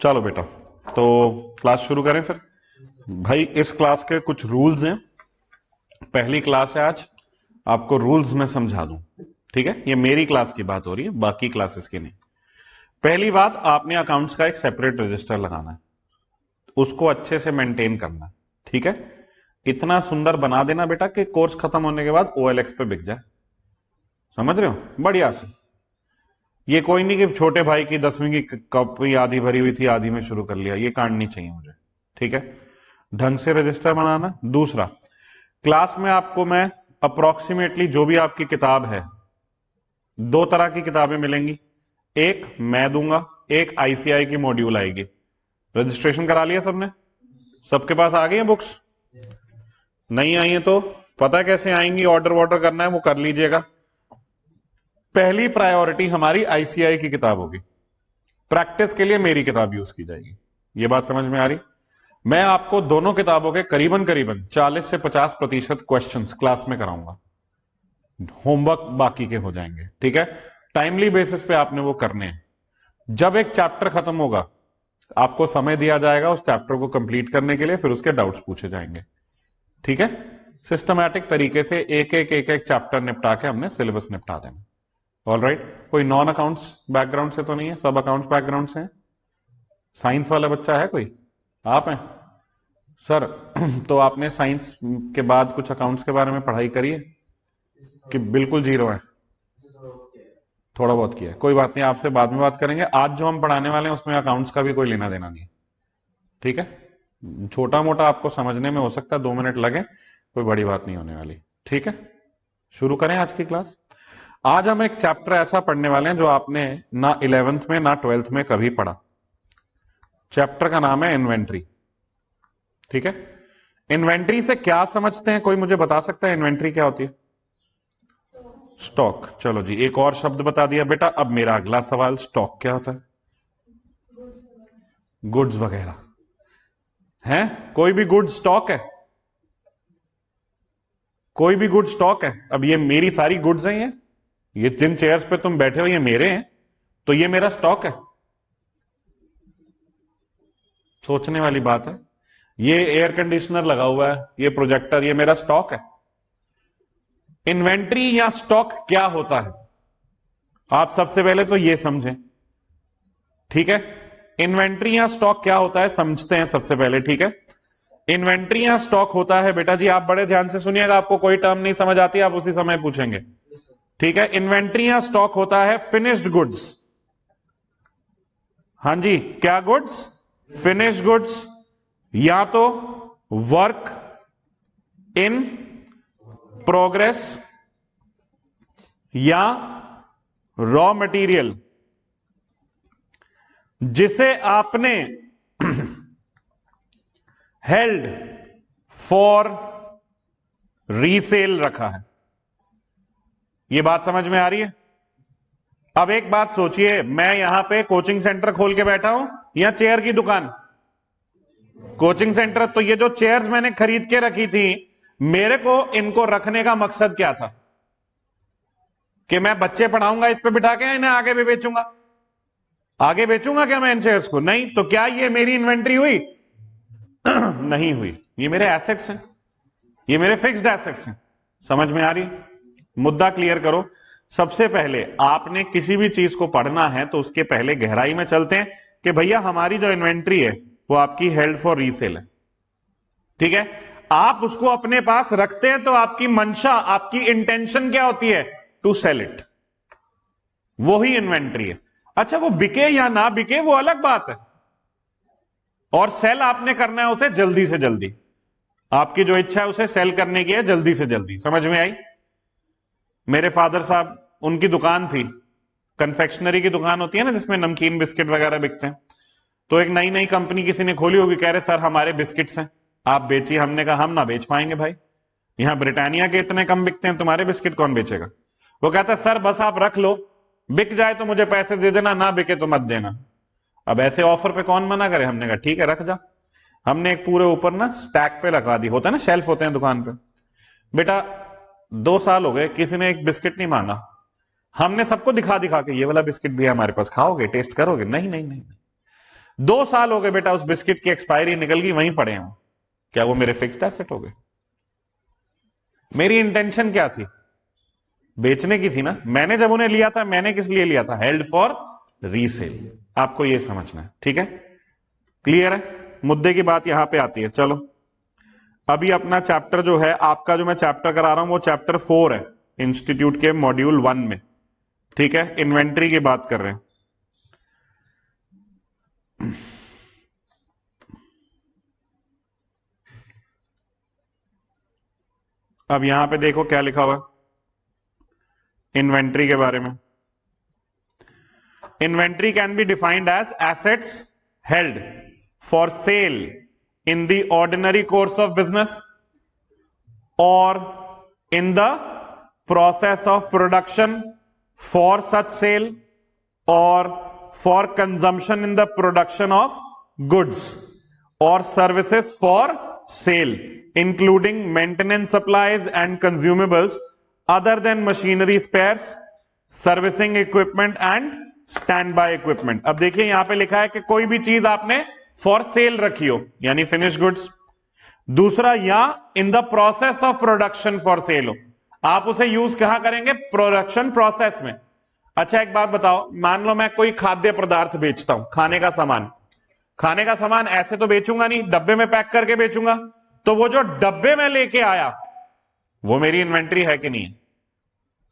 चलो बेटा, तो क्लास शुरू करें फिर। भाई इस क्लास के कुछ रूल्स हैं। पहली क्लास है आज, आपको रूल्स मैं समझा दूं। ठीक है, ये मेरी क्लास की बात हो रही है, बाकी क्लासेस की नहीं। पहली बात, आपने अकाउंट्स का एक सेपरेट रजिस्टर लगाना है, उसको अच्छे से मेंटेन करना है। ठीक है, इतना सुंदर बना देना बेटा कि कोर्स खत्म होने के बाद OLX पे बिक जाए। समझ रहे हो, बढ़िया से। ये कोई नहीं कि छोटे भाई की 10वीं की कॉपी आधी भरी हुई थी, आधी में शुरू कर लिया, ये कांड नहीं चाहिए मुझे। ठीक है, ढंग से रजिस्टर बनाना। दूसरा, क्लास में आपको मैं अप्रोक्सीमेटली जो भी आपकी किताब है, दो तरह की किताबें मिलेंगी। एक मैं दूंगा, एक ICI की मॉड्यूल आएगी। रजिस्ट्रेशन करा लिया सबने? सबके पास आ गई है बुक्स? नहीं आई है तो पता कैसे आएंगी, ऑर्डर वॉर्डर करना है वो कर लीजिएगा। पहली प्रायोरिटी हमारी ICI की किताब होगी, प्रैक्टिस के लिए मेरी किताब यूज की जाएगी। ये बात समझ में आ रही? मैं आपको दोनों किताबों के करीबन करीबन 40 से 50% क्वेश्चंस क्लास में कराऊंगा, होमवर्क बाकी के हो जाएंगे। ठीक है, टाइमली बेसिस पे आपने वो करने हैं। जब एक चैप्टर खत्म होगा, आपको समय दिया जाएगा उस चैप्टर को कंप्लीट करने के लिए, फिर उसके डाउट्स पूछे जाएंगे। ठीक है, सिस्टमैटिक तरीके से एक एक एक एक चैप्टर निपटा के हमने सिलेबस निपटा देना। ऑल राइट, कोई नॉन अकाउंट्स बैकग्राउंड से तो नहीं है? सब अकाउंट्स बैकग्राउंड से हैं? साइंस वाला बच्चा है कोई? आप हैं सर? तो आपने साइंस के बाद कुछ अकाउंट्स के बारे में पढ़ाई करी है कि बिल्कुल जीरो है? थोड़ा बहुत किया है, कोई बात नहीं, आपसे बाद में बात करेंगे। आज जो हम पढ़ाने वाले हैं उसमें अकाउंट्स का भी कोई लेना देना नहीं है। ठीक है, छोटा मोटा आपको समझने में हो सकता है 2 मिनट लगे, कोई बड़ी बात नहीं होने वाली। ठीक है, शुरू करें आज की क्लास। आज हम एक चैप्टर ऐसा पढ़ने वाले हैं जो आपने ना 11th में ना 12th में कभी पढ़ा। चैप्टर का नाम है इन्वेंट्री। ठीक है, इन्वेंट्री से क्या समझते हैं, कोई मुझे बता सकता है इन्वेंट्री क्या होती है? स्टॉक। चलो जी, एक और शब्द बता दिया बेटा। अब मेरा अगला सवाल, स्टॉक क्या होता है? गुड्स वगैरह है? कोई भी गुड स्टॉक है? कोई भी गुड स्टॉक है? अब ये मेरी सारी गुड्स हैं, ये जिन चेयर्स पे तुम बैठे हो ये मेरे हैं, तो ये मेरा स्टॉक है? सोचने वाली बात है। ये एयर कंडीशनर लगा हुआ है, ये प्रोजेक्टर, ये मेरा स्टॉक है? इन्वेंट्री या स्टॉक क्या होता है, आप सबसे पहले तो ये समझें। ठीक है, इन्वेंट्री या स्टॉक क्या होता है समझते हैं सबसे पहले। ठीक है, इन्वेंट्री या स्टॉक होता है बेटा जी, आप बड़े ध्यान से सुनिएगा, आपको कोई टर्म नहीं समझ आती आप उसी समय पूछेंगे। ठीक है, इन्वेंट्री या स्टॉक होता है फिनिश्ड गुड्स। हां जी, क्या गुड्स? फिनिश्ड गुड्स, या तो वर्क इन प्रोग्रेस या रॉ मटेरियल जिसे आपने हेल्ड फॉर रीसेल रखा है। यह बात समझ में आ रही है? अब एक बात सोचिए, मैं यहां पे कोचिंग सेंटर खोल के बैठा हूं या चेयर की दुकान? Coaching centre. तो ये जो चेयर्स मैंने खरीद के रखी थी, मेरे को इनको रखने का मकसद क्या था? कि मैं बच्चे पढ़ाऊंगा इस पे बिठा के, इन्हें आगे भी बेचूंगा? आगे बेचूंगा क्या मैं इन शेयर्स को? नहीं। तो क्या ये मेरी इन्वेंट्री हुई? नहीं हुई। ये मेरे एसेट्स हैं, ये मेरे फिक्स्ड एसेट्स हैं। समझ में आ रही? मुद्दा क्लियर करो। सबसे पहले आपने किसी भी चीज को पढ़ना है तो उसके पहले गहराई में चलते हैं कि भैया हमारी जो इन्वेंट्री है वो आपकी हेल्ड फॉर रीसेल है। ठीक है, आप उसको अपने पास रखते हैं तो आपकी मंशा, आपकी इंटेंशन क्या होती है? To sell it. वो ही इन्वेंट्री है। अच्छा, वो बिके या ना बिके वो अलग बात है, और सेल आपने करना है उसे जल्दी से जल्दी। आपकी जो इच्छा है उसे सेल करने की है जल्दी से जल्दी। समझ में आई? मेरे फादर साहब, उनकी दुकान थी, कन्फेक्शनरी की दुकान होती है ना जिसमें नमकीन बिस्किट वगैरह बिकते हैं। तो एक नई नई कंपनी किसी ने खोली होगी, कह रहे सर हमारे बिस्किट्स हैं, आप बेचिए। हमने कहा हम ना बेच पाएंगे भाई, यहां ब्रिटानिया के इतने कम बिकते हैं, तुम्हारे बिस्किट कौन बेचेगा? वो कहता है सर बस आप रख लो, बिक जाए तो मुझे पैसे दे देना, ना बिके तो मत देना। अब ऐसे ऑफर पे कौन मना करे? हमने कहा ठीक है रख जा। हमने एक पूरे ऊपर ना स्टैक पे लगा दी, होता है ना शेल्फ होते हैं दुकान पे। बेटा 2 साल हो गए, किसी ने एक बिस्किट नहीं मांगा। हमने सबको दिखा दिखा के, ये वाला बिस्किट भी है हमारे पास, खाओगे, टेस्ट करोगे? नहीं नहीं नहीं, नहीं। 2 साल हो गए बेटा, उस बिस्किट की एक्सपायरी निकल गई, वहीं पड़े हैं, क्या वो मेरे फिक्स्ड एसेट हो गए? मेरी इंटेंशन क्या थी? बेचने की थी ना। मैंने जब उन्हें लिया था, मैंने किस लिए लिया था? Held for resale. आपको यह समझना है, ठीक है? क्लियर है? मुद्दे की बात यहां पे आती है। चलो अभी अपना चैप्टर जो है, आपका जो मैं चैप्टर करा रहा हूं वो चैप्टर 4 है इंस्टीट्यूट के मॉड्यूल 1 में, ठीक है? इन्वेंट्री की बात कर रहे हैं। अब यहां पे देखो क्या लिखा हुआ इन्वेंट्री के बारे में। Inventory can be defined as assets held for sale in the ordinary course of business और in the process of production for such sale or for consumption in the production of goods or services for sale, including maintenance supplies and consumables other than machinery spares, servicing equipment and standby equipment. अब देखिए यहां पे लिखा है कि कोई भी चीज आपने फॉर सेल रखी हो, यानी फिनिश गुड्स। दूसरा, या in the process of production for sale हो, आप उसे यूज कहां करेंगे? प्रोडक्शन प्रोसेस में। अच्छा एक बात बताओ, मान लो मैं कोई खाद्य पदार्थ बेचता हूं, खाने का सामान। खाने का सामान ऐसे तो बेचूंगा नहीं, डब्बे में पैक करके बेचूंगा। तो वो जो डब्बे में लेके आया वो मेरी इन्वेंट्री है कि नहीं है?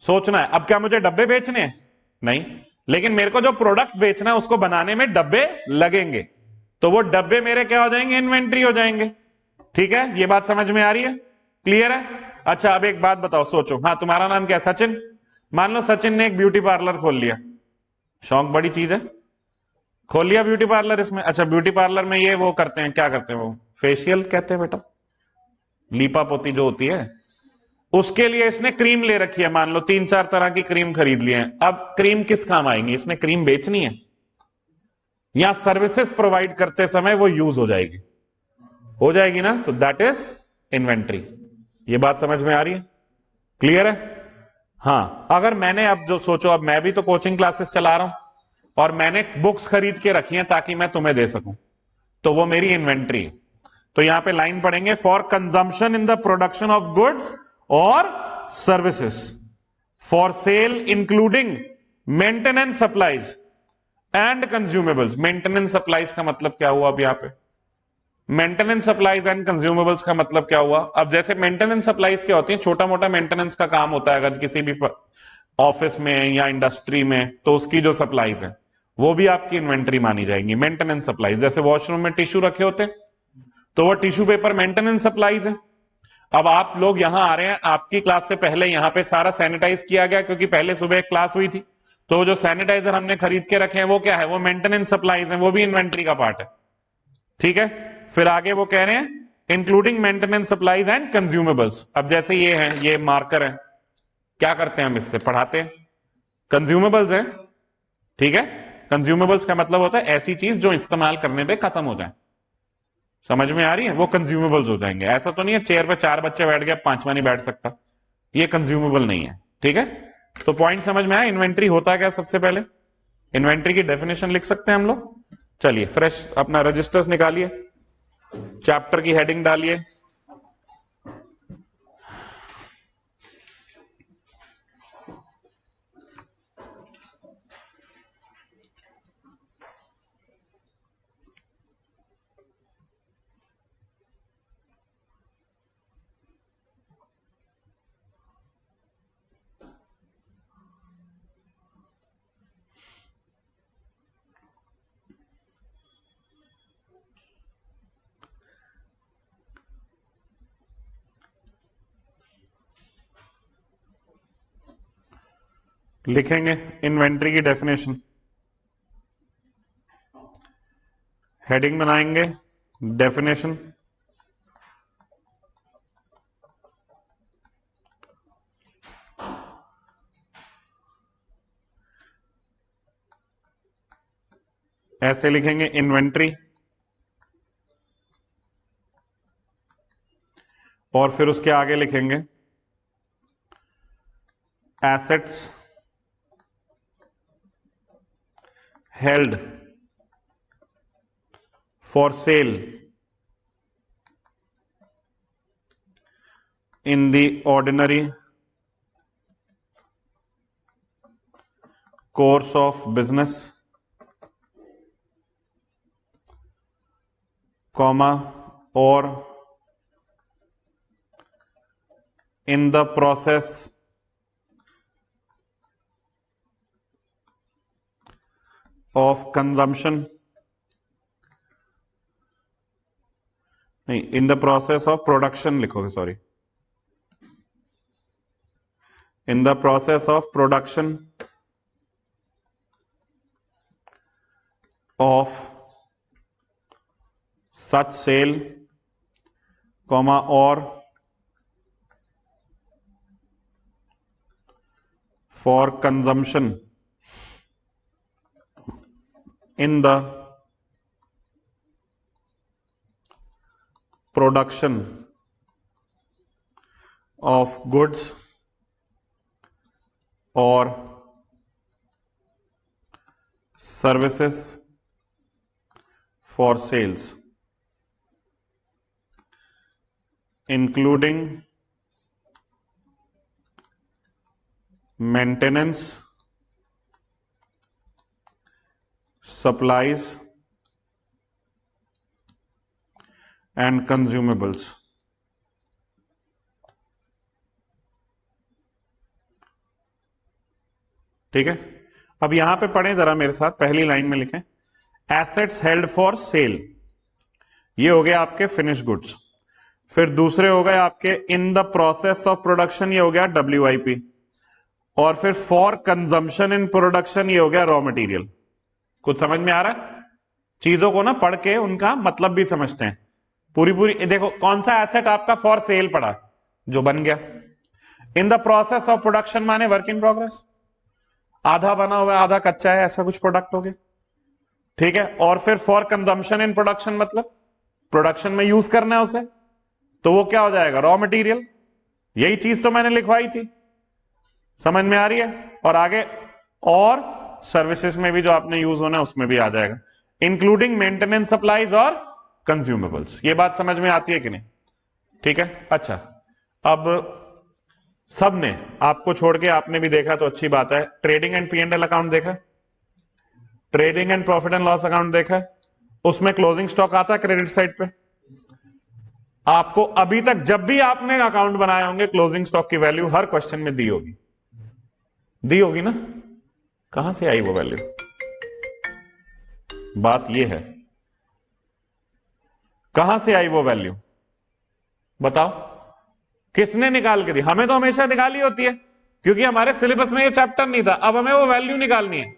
सोचना है। अब क्या मुझे डब्बे बेचने हैं? नहीं, लेकिन मेरे को जो प्रोडक्ट बेचना है उसको बनाने में डब्बे लगेंगे, तो वो डब्बे मेरे क्या हो जाएंगे? इन्वेंट्री हो जाएंगे। ठीक है, ये बात समझ में आ रही है? क्लियर है? अच्छा अब एक बात बताओ, सोचो। हाँ, तुम्हारा नाम क्या है? सचिन। मान लो सचिन ने एक ब्यूटी पार्लर खोल लिया, शौक बड़ी चीज है, खोल लिया ब्यूटी पार्लर इसमें। अच्छा ब्यूटी पार्लर में ये वो करते हैं, क्या करते हैं वो? फेशियल कहते हैं बेटा, लीपा पोती जो होती है, उसके लिए इसने क्रीम ले रखी है। मान लो 3-4 तरह की क्रीम खरीद लिए हैं। अब क्रीम किस काम आएंगी? इसने क्रीम बेचनी है या सर्विसेज प्रोवाइड करते समय वो यूज हो जाएगी? हो जाएगी ना, तो दैट इज इन्वेंट्री। ये बात समझ में आ रही है? क्लियर है? हाँ, अगर मैंने, अब जो सोचो, अब मैं भी तो कोचिंग क्लासेस चला रहा हूं और मैंने बुक्स खरीद के रखी हैं ताकि मैं तुम्हें दे सकूं, तो वो मेरी इन्वेंट्री है। तो यहां पे लाइन पढ़ेंगे, for consumption in the production of goods और services for sale including maintenance supplies and consumables. Maintenance supplies का मतलब क्या हुआ? अब यहां पे मेंटेनेंस सप्लाईज एंड कंज्यूमेबल्स का मतलब क्या हुआ? अब जैसे मेंटेनेंस सप्लाईज क्या होती है? छोटा मोटा मेंटेनेंस का काम होता है अगर किसी भी ऑफिस में या इंडस्ट्री में, तो उसकी जो सप्लाईज है वो भी आपकी इन्वेंट्री मानी जाएंगी, मेंटेनेंस सप्लाईज। जैसे वॉशरूम में टिश्यू रखे होते हैं तो वो टिश्यू पेपर मेंटेनेंस सप्लाईज है। अब आप लोग यहां आ रहे हैं, आपकी क्लास से पहले यहां पे सारा सैनिटाइज किया गया क्योंकि पहले सुबह एक क्लास हुई थी, तो जो सैनिटाइजर हमने खरीद के रखे हैं वो क्या है? वो मेंटेनेंस सप्लाईज है, वो भी इन्वेंट्री का पार्ट है। ठीक है, फिर आगे वो कह रहे हैं including maintenance supplies and consumables. अब जैसे ये है, ये मार्कर है, क्या करते हैं हम इससे? पढ़ाते हैं, कंज्यूमेबल्स है। ठीक है, कंज्यूमेबल्स का मतलब होता है ऐसी चीज जो इस्तेमाल करने पे खत्म हो जाए। समझ में आ रही है? वो कंज्यूमेबल्स हो जाएंगे। ऐसा तो नहीं है चेयर पे 4 बच्चे बैठ गए, 5वां नहीं बैठ सकता, ये कंज्यूमेबल नहीं है। ठीक है, तो पॉइंट समझ में आया? इन्वेंट्री होता क्या? सबसे पहले इन्वेंट्री की डेफिनेशन लिख सकते हैं हम लोग। चलिए फ्रेश अपना रजिस्टर्स निकालिए, चैप्टर की हेडिंग डालिए, लिखेंगे इन्वेंट्री की डेफिनेशन, हेडिंग बनाएंगे, डेफिनेशन, ऐसे लिखेंगे इन्वेंट्री, और फिर उसके आगे लिखेंगे assets held for sale in the ordinary course of business, comma, or in the process of consumption, नहीं, in the process of production लिखोगे, sorry, in the process of production of such sale, comma, or for consumption in the production of goods or services for sales, including maintenance, supplies and consumables. ठीक है, अब यहां पे पढ़ें जरा मेरे साथ, पहली लाइन में लिखें एसेट्स हेल्ड फॉर सेल, ये हो गया आपके फिनिश गुड्स। फिर दूसरे हो गए आपके in the process of production, ये हो गया WIP। और फिर फॉर कंजम्पशन इन प्रोडक्शन, ये हो गया रॉ मटेरियल। कुछ समझ में आ रहा है? चीजों को ना पढ़ के उनका मतलब भी समझते हैं। पूरी देखो कौन सा एसेट आपका फॉर सेल पड़ा जो बन गया। In the process of production माने वर्क इन प्रोग्रेस, आधा बना हुआ है आधा कच्चा है, ऐसा कुछ प्रोडक्ट हो गया। ठीक है, और फिर फॉर कंजम्पशन इन प्रोडक्शन मतलब प्रोडक्शन में यूज करना है उसे, तो वो क्या हो जाएगा, रॉ मटेरियल। यही चीज तो मैंने लिखवाई थी, समझ में आ रही है? और आगे और सर्विसेज में भी जो आपने यूज होना है उसमें भी आ जाएगा, इंक्लूडिंग मेंटेनेंस, सप्लाईज और कंज्यूमेबल्स। ये बात समझ में आती है कि नहीं? ठीक है, अच्छा, अब सबने आपको छोड़ के आपने भी देखा तो अच्छी बात है। ट्रेडिंग एंड P&L अकाउंट देखा, trading and profit and loss account देखा, उसमें क्लोजिंग स्टॉक आता है क्रेडिट साइड पे। आपको अभी तक जब भी आपने अकाउंट बनाए होंगे क्लोजिंग स्टॉक की वैल्यू हर क्वेश्चन में दी होगी, दी होगी ना? कहां से आई वो वैल्यू? बात ये है, कहां से आई वो वैल्यू बताओ, किसने निकाल के दी? हमें तो हमेशा निकाली होती है क्योंकि हमारे सिलेबस में ये चैप्टर नहीं था, अब हमें वो वैल्यू निकालनी है।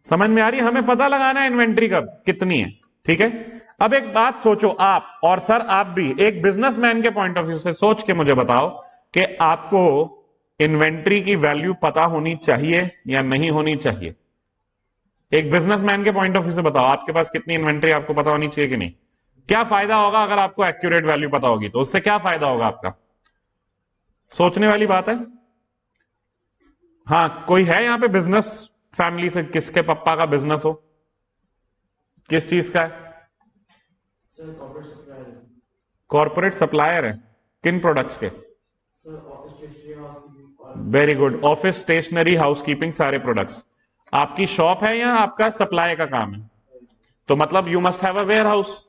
समझ में आ रही है? हमें पता लगाना है इन्वेंट्री कब कितनी है। ठीक है, अब एक बात सोचो आप, और सर आप भी एक बिजनेसमैन के पॉइंट ऑफ व्यू से सोच के मुझे बताओ कि आपको इन्वेंट्री की वैल्यू पता होनी चाहिए या नहीं होनी चाहिए? एक बिजनेसमैन के पॉइंट ऑफ व्यू से बताओ, आपके पास कितनी इन्वेंट्री आपको पता होनी चाहिए कि नहीं? क्या फायदा होगा अगर आपको एक्यूरेट वैल्यू पता होगी? तो उससे क्या फायदा होगा आपका? सोचने वाली बात है। हाँ, कोई है यहां पे बिजनेस फैमिली से, किसके पापा का बिजनेस हो, किस चीज का है? कॉर्पोरेट सप्लायर है, किन प्रोडक्ट्स के? Very good, office stationery housekeeping सारे प्रोडक्ट्स। आपकी शॉप है या आपका सप्लाई का काम है? तो मतलब you must have a warehouse.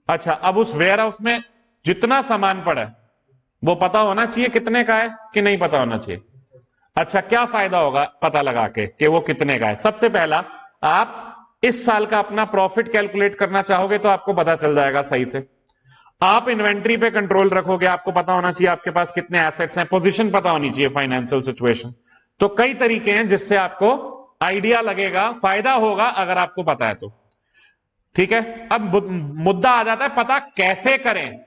अच्छा, अब उस वेयर हाउस में जितना सामान पड़ा है वो पता होना चाहिए कितने का है कि नहीं पता होना चाहिए? अच्छा, क्या फायदा होगा पता लगा के कि वो कितने का है? सबसे पहला, आप इस साल का अपना प्रॉफिट कैलकुलेट करना चाहोगे तो आपको पता चल जाएगा सही से। आप इन्वेंट्री पे कंट्रोल रखोगे, आपको पता होना चाहिए आपके पास कितने एसेट्स हैं, पोजीशन पता होनी चाहिए, फाइनेंशियल सिचुएशन। तो कई तरीके हैं जिससे आपको आइडिया लगेगा, फायदा होगा अगर आपको पता है तो। ठीक है, अब मुद्दा आ जाता है पता कैसे करें,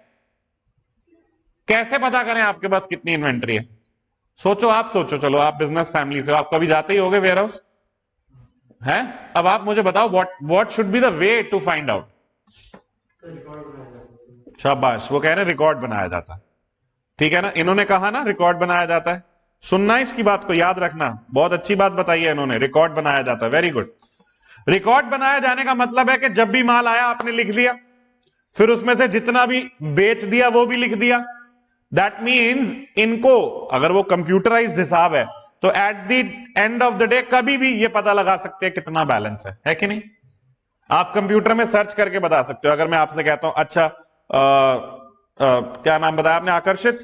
कैसे पता करें आपके पास कितनी इन्वेंट्री है? सोचो, आप सोचो, चलो आप बिजनेस फैमिली से हो, आप कभी जाते ही होगे वेयर हाउस है। अब आप मुझे बताओ what should be the way to find out? शाबाश, वो कह रहे हैं रिकॉर्ड बनाया जाता है। ठीक है ना, इन्होंने कहा ना रिकॉर्ड बनाया जाता है, सुनना इसकी बात को, याद रखना, बहुत अच्छी बात बताई है इन्होंने, रिकॉर्ड बनाया जाता है। Very good. रिकॉर्ड बनाया जाने का मतलब है कि जब भी माल आया आपने लिख लिया, फिर उसमें से जितना भी बेच दिया वो भी लिख दिया। दैट मीन्स इनको, अगर वो कंप्यूटराइज्ड हिसाब है तो at the end of the day कभी भी ये पता लगा सकते हैं कितना बैलेंस है कि नहीं। आप कंप्यूटर में सर्च करके बता सकते हो। अगर मैं आपसे कहता हूं अच्छा क्या नाम बताया आपने, आकर्षित,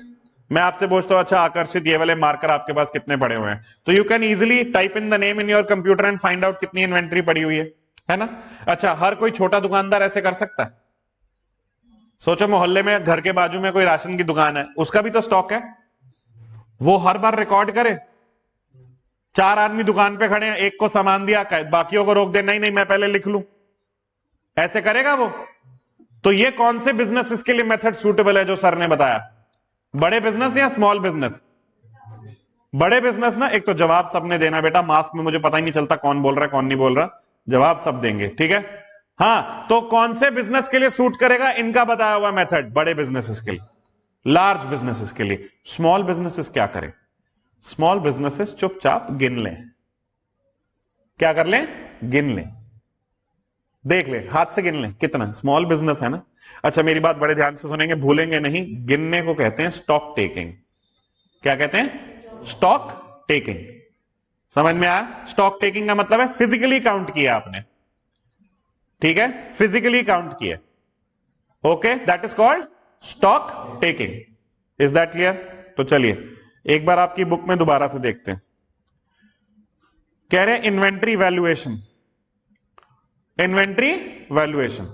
मैं आपसे पूछता हूं अच्छा आकर्षित ये वाले मार्कर आपके पास कितने पड़े हुए हैं, तो you can easily type in the name in your computer and find out कितनी इन्वेंट्री पड़ी हुई है ना। अच्छा, हर कोई छोटा दुकानदार ऐसे कर सकता है? सोचो मोहल्ले में घर के बाजू में कोई राशन की दुकान है, उसका भी तो स्टॉक है, वो हर बार रिकॉर्ड करे? 4 आदमी दुकान पे खड़े हैं, एक को सामान दिया, बाकियों को रोक दे, नहीं नहीं मैं पहले लिख लूं, ऐसे करेगा वो? तो ये कौन से बिजनेस इसके लिए मेथड सूटेबल है जो सर ने बताया? बड़े बिजनेस या स्मॉल बिजनेस? बड़े बिजनेस ना। एक तो जवाब सबने देना बेटा, मास्क में मुझे पता ही नहीं चलता कौन बोल रहा है कौन नहीं बोल रहा, जवाब सब देंगे, ठीक है। हाँ, तो कौन से बिजनेस के लिए सूट करेगा इनका बताया हुआ मेथड? बड़े बिजनेसेस के लिए, लार्ज बिजनेसेस के लिए। स्मॉल बिजनेसेस क्या करें? स्मॉल बिजनेसेस चुपचाप गिन लें। क्या कर लें? गिन लें, देख ले, हाथ से गिन ले कितना स्मॉल बिजनेस है ना। अच्छा, मेरी बात बड़े ध्यान से सुनेंगे, भूलेंगे नहीं। गिनने को कहते हैं स्टॉक टेकिंग। क्या कहते हैं? Stock taking. समझ में आया? स्टॉक टेकिंग का मतलब है फिजिकली काउंट किया आपने, ठीक है, फिजिकली काउंट किया। Okay, that is called stock taking. Is that clear? तो चलिए एक बार आपकी बुक में दोबारा से देखते हैं। कह रहे हैं इन्वेंट्री वैल्यूएशन, इन्वेंट्री वैल्यूएशन।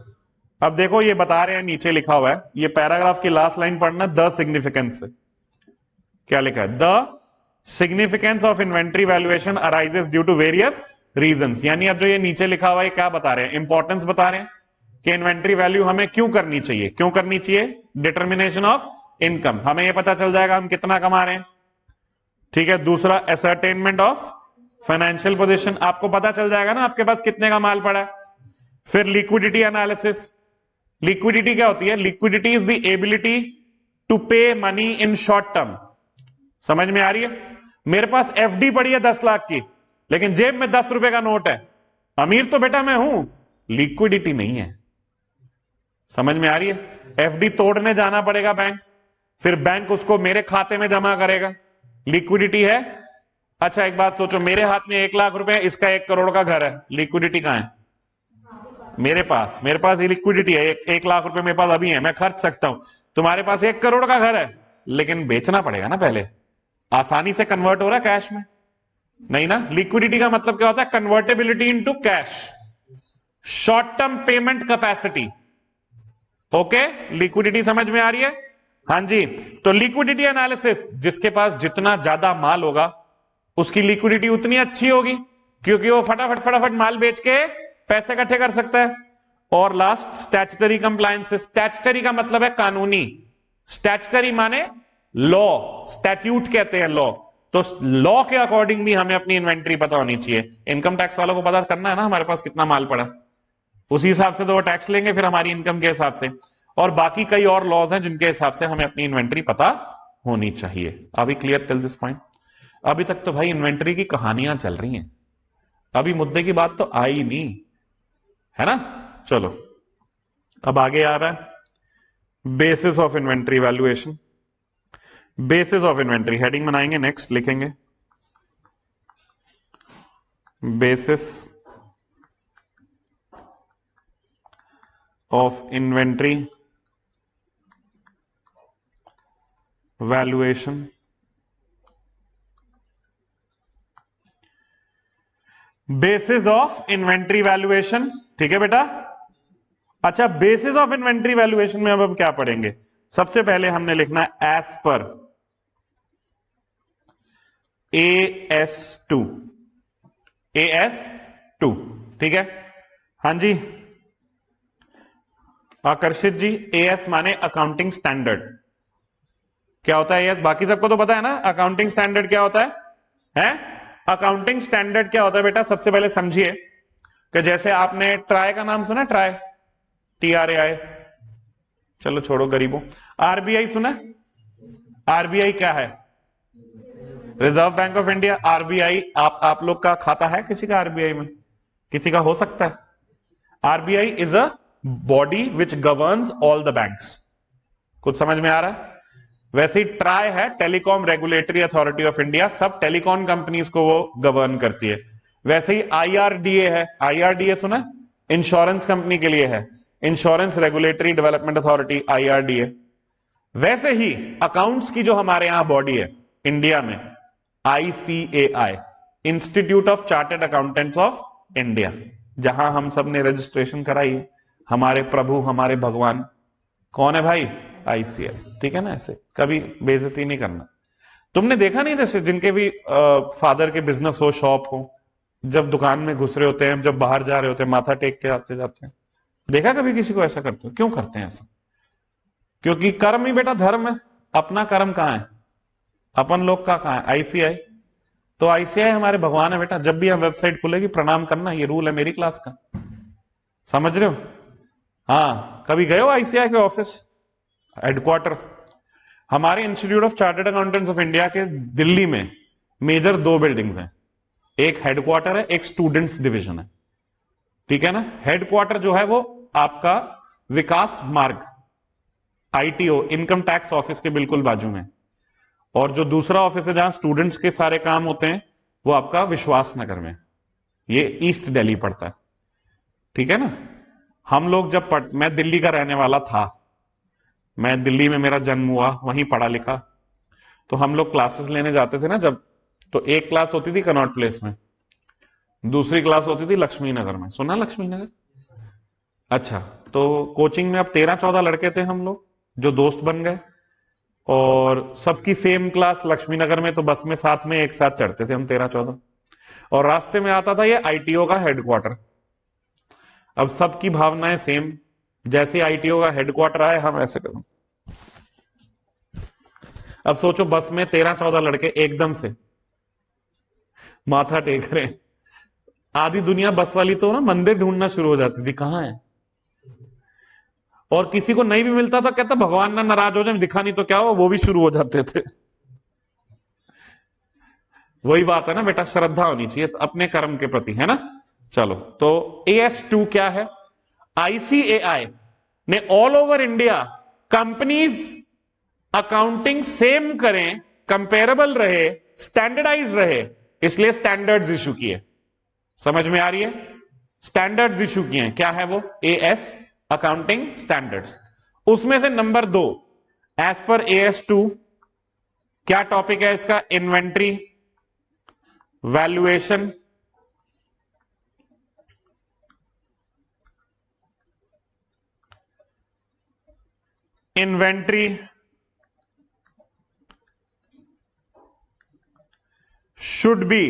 अब देखो ये बता रहे हैं, नीचे लिखा हुआ है, ये पैराग्राफ की लास्ट लाइन पढ़ना, द सिग्निफिकेंस से। क्या लिखा है? The significance of inventory valuation arises due to various reasons. यानी अब जो ये नीचे लिखा हुआ है क्या बता रहे हैं? इंपॉर्टेंस बता रहे हैं कि इन्वेंट्री वैल्यू हमें क्यों करनी चाहिए। क्यों करनी चाहिए? डिटर्मिनेशन ऑफ इनकम, हमें यह पता चल जाएगा हम कितना कमा रहे हैं, ठीक है। दूसरा, असर्टेनमेंट ऑफ फाइनेंशियल पोजीशन, आपको पता चल जाएगा ना आपके पास कितने का माल पड़ा है। फिर लिक्विडिटी एनालिसिस। लिक्विडिटी क्या होती है? Liquidity is the ability to pay money in short term. समझ में आ रही है? मेरे पास एफडी पड़ी है 10 लाख की, लेकिन जेब में 10 रुपए का नोट है, अमीर तो बेटा मैं हूं, लिक्विडिटी नहीं है। समझ में आ रही है? एफडी तोड़ने जाना पड़ेगा बैंक, फिर बैंक उसको मेरे खाते में जमा करेगा, लिक्विडिटी है। अच्छा एक बात सोचो, मेरे हाथ में 1 लाख रुपए, इसका 1 करोड़ का घर है, लिक्विडिटी कहां है? मेरे पास ये लिक्विडिटी है, 1 लाख रुपए मेरे पास अभी है, मैं खर्च सकता हूं। तुम्हारे पास 1 करोड़ का घर है, लेकिन बेचना पड़ेगा ना पहले। आसानी से कन्वर्ट हो रहा है कैश में? नहीं ना। लिक्विडिटी का मतलब क्या होता है? Convertibility into cash, short term payment capacity. Okay, liquidity समझ में आ रही है? हाँ जी। तो लिक्विडिटी एनालिसिस, जिसके पास जितना ज्यादा माल होगा उसकी लिक्विडिटी उतनी अच्छी होगी, क्योंकि वो फटाफट माल बेच के पैसे इकट्ठे कर सकता है। और लास्ट, स्टैट्यूटरी कंप्लायंस। स्टैट्यूटरी का मतलब है कानूनी, स्टैट्यूटरी माने लॉ, स्टैट्यूट कहते हैं लॉ। तो लॉ के अकॉर्डिंग भी हमें अपनी इन्वेंट्री पता होनी चाहिए। इनकम टैक्स वालों को पता करना है ना हमारे पास कितना माल पड़ा, उसी हिसाब से तो वो टैक्स लेंगे फिर हमारी इनकम के हिसाब से। और बाकी कई और लॉज हैं जिनके हिसाब से हमें अपनी इन्वेंट्री पता होनी चाहिए। अभी क्लियर टिल दिस पॉइंट? अभी तक तो भाई इन्वेंट्री की कहानियां चल रही हैं, अभी मुद्दे की बात तो आई नहीं है ना। चलो अब आगे आ रहा है basis of inventory valuation. Basis of inventory heading बनाएंगे, नेक्स्ट लिखेंगे basis of inventory valuation. Basis of inventory valuation, ठीक है बेटा। अच्छा, बेसिस ऑफ इन्वेंट्री वैल्यूएशन में अब क्या पढ़ेंगे? सबसे पहले हमने लिखना है एज पर AS2, AS2, ठीक है। हां जी आकर्षित जी, AS माने अकाउंटिंग स्टैंडर्ड। क्या होता है AS? बाकी सबको तो पता है ना अकाउंटिंग स्टैंडर्ड क्या होता है? अकाउंटिंग स्टैंडर्ड क्या होता है बेटा? सबसे पहले समझिए कि जैसे आपने ट्राई का नाम सुना, ट्राई, TRAI, चलो छोड़ो गरीबों। RBI सुना? RBI क्या है? Reserve bank of India. RBI, आप लोग का खाता है किसी का RBI में? किसी का हो सकता है? RBI is a body which governs all the banks. कुछ समझ में आ रहा है? वैसे ही ट्राई है, telecom regulatory authority of India, सब टेलीकॉम कंपनीज को वो गवर्न करती है। वैसे ही आईआरडीए है, आईआरडीए सुना? इंश्योरेंस कंपनी के लिए है, insurance regulatory development authority, IRDA. वैसे ही अकाउंट्स की जो हमारे यहां बॉडी है इंडिया में, ICAI, institute of chartered accountants of India, जहां हम सब ने रजिस्ट्रेशन कराई है। हमारे प्रभु, हमारे भगवान कौन है भाई? आईसीएआई। ठीक है ना? ऐसे कभी बेइज्जती नहीं करना। तुमने देखा नहीं, जैसे जिनके भी फादर के बिजनेस हो, शॉप हो, जब दुकान में घुस रहे होते हैं, जब बाहर जा रहे होते हैं, माथा टेक के आते जाते हैं। देखा कभी किसी को ऐसा करते हो? क्यों करते हैं ऐसा? क्योंकि कर्म ही बेटा धर्म है। अपना कर्म कहां है? अपन लोग का कहां है? आईसीआई। तो आईसीआई हमारे भगवान है बेटा। जब भी हम वेबसाइट खुलेगी प्रणाम करना, ये रूल है मेरी क्लास का। समझ रहे हो? हाँ, कभी गए हो आईसीआई के ऑफिस, हेडक्वार्टर? हमारे institute of chartered accountants of India के दिल्ली में मेजर 2 बिल्डिंग्स हैं। एक हेडक्वार्टर है, एक स्टूडेंट्स डिवीजन है। ठीक है ना? हेडक्वार्टर जो है वो आपका विकास मार्ग, आईटीओ, इनकम टैक्स ऑफिस के बिल्कुल बाजू में। और जो दूसरा ऑफिस है जहां स्टूडेंट्स के सारे काम होते हैं, वो आपका विश्वास नगर में, ये ईस्ट दिल्ली पड़ता है। ठीक है ना? हम लोग जब मैं दिल्ली का रहने वाला था, मैं दिल्ली में मेरा जन्म हुआ, वहीं पढ़ा लिखा। तो हम लोग क्लासेस लेने जाते थे ना जब, तो एक क्लास होती थी कनॉट प्लेस में, दूसरी क्लास होती थी लक्ष्मी नगर में। सुना लक्ष्मी नगर? अच्छा, तो कोचिंग में अब 13-14 लड़के थे हम लोग जो दोस्त बन गए, और सबकी सेम क्लास लक्ष्मी नगर में। तो बस में साथ में एक साथ चढ़ते थे हम 13-14, और रास्ते में आता था ये आईटीओ का हेडक्वार्टर। अब सबकी भावनाएं सेम, जैसे आईटीओ का हेडक्वार्टर आए हम ऐसे करें। अब सोचो बस में 13-14 लड़के एकदम से माथा टेक रहे। आधी दुनिया बस वाली तो ना मंदिर ढूंढना शुरू हो जाती थी, कहां है? और किसी को नहीं भी मिलता था, कहता भगवान ना नाराज हो जाए, दिखा नहीं तो क्या हो, वो भी शुरू हो जाते थे। वही बात है ना बेटा, श्रद्धा होनी चाहिए अपने कर्म के प्रति, है ना? चलो, तो AS2 क्या है? आईसीएआई ने all over India companies accounting same करें, कंपेरेबल रहे, स्टैंडर्डाइज रहे, इसलिए स्टैंडर्ड्स इशू किए। समझ में आ रही है? स्टैंडर्ड्स इशू किए हैं। क्या है वो? AS accounting standards. उसमें से नंबर 2, एज पर AS2 क्या टॉपिक है इसका? Inventory valuation, inventory should be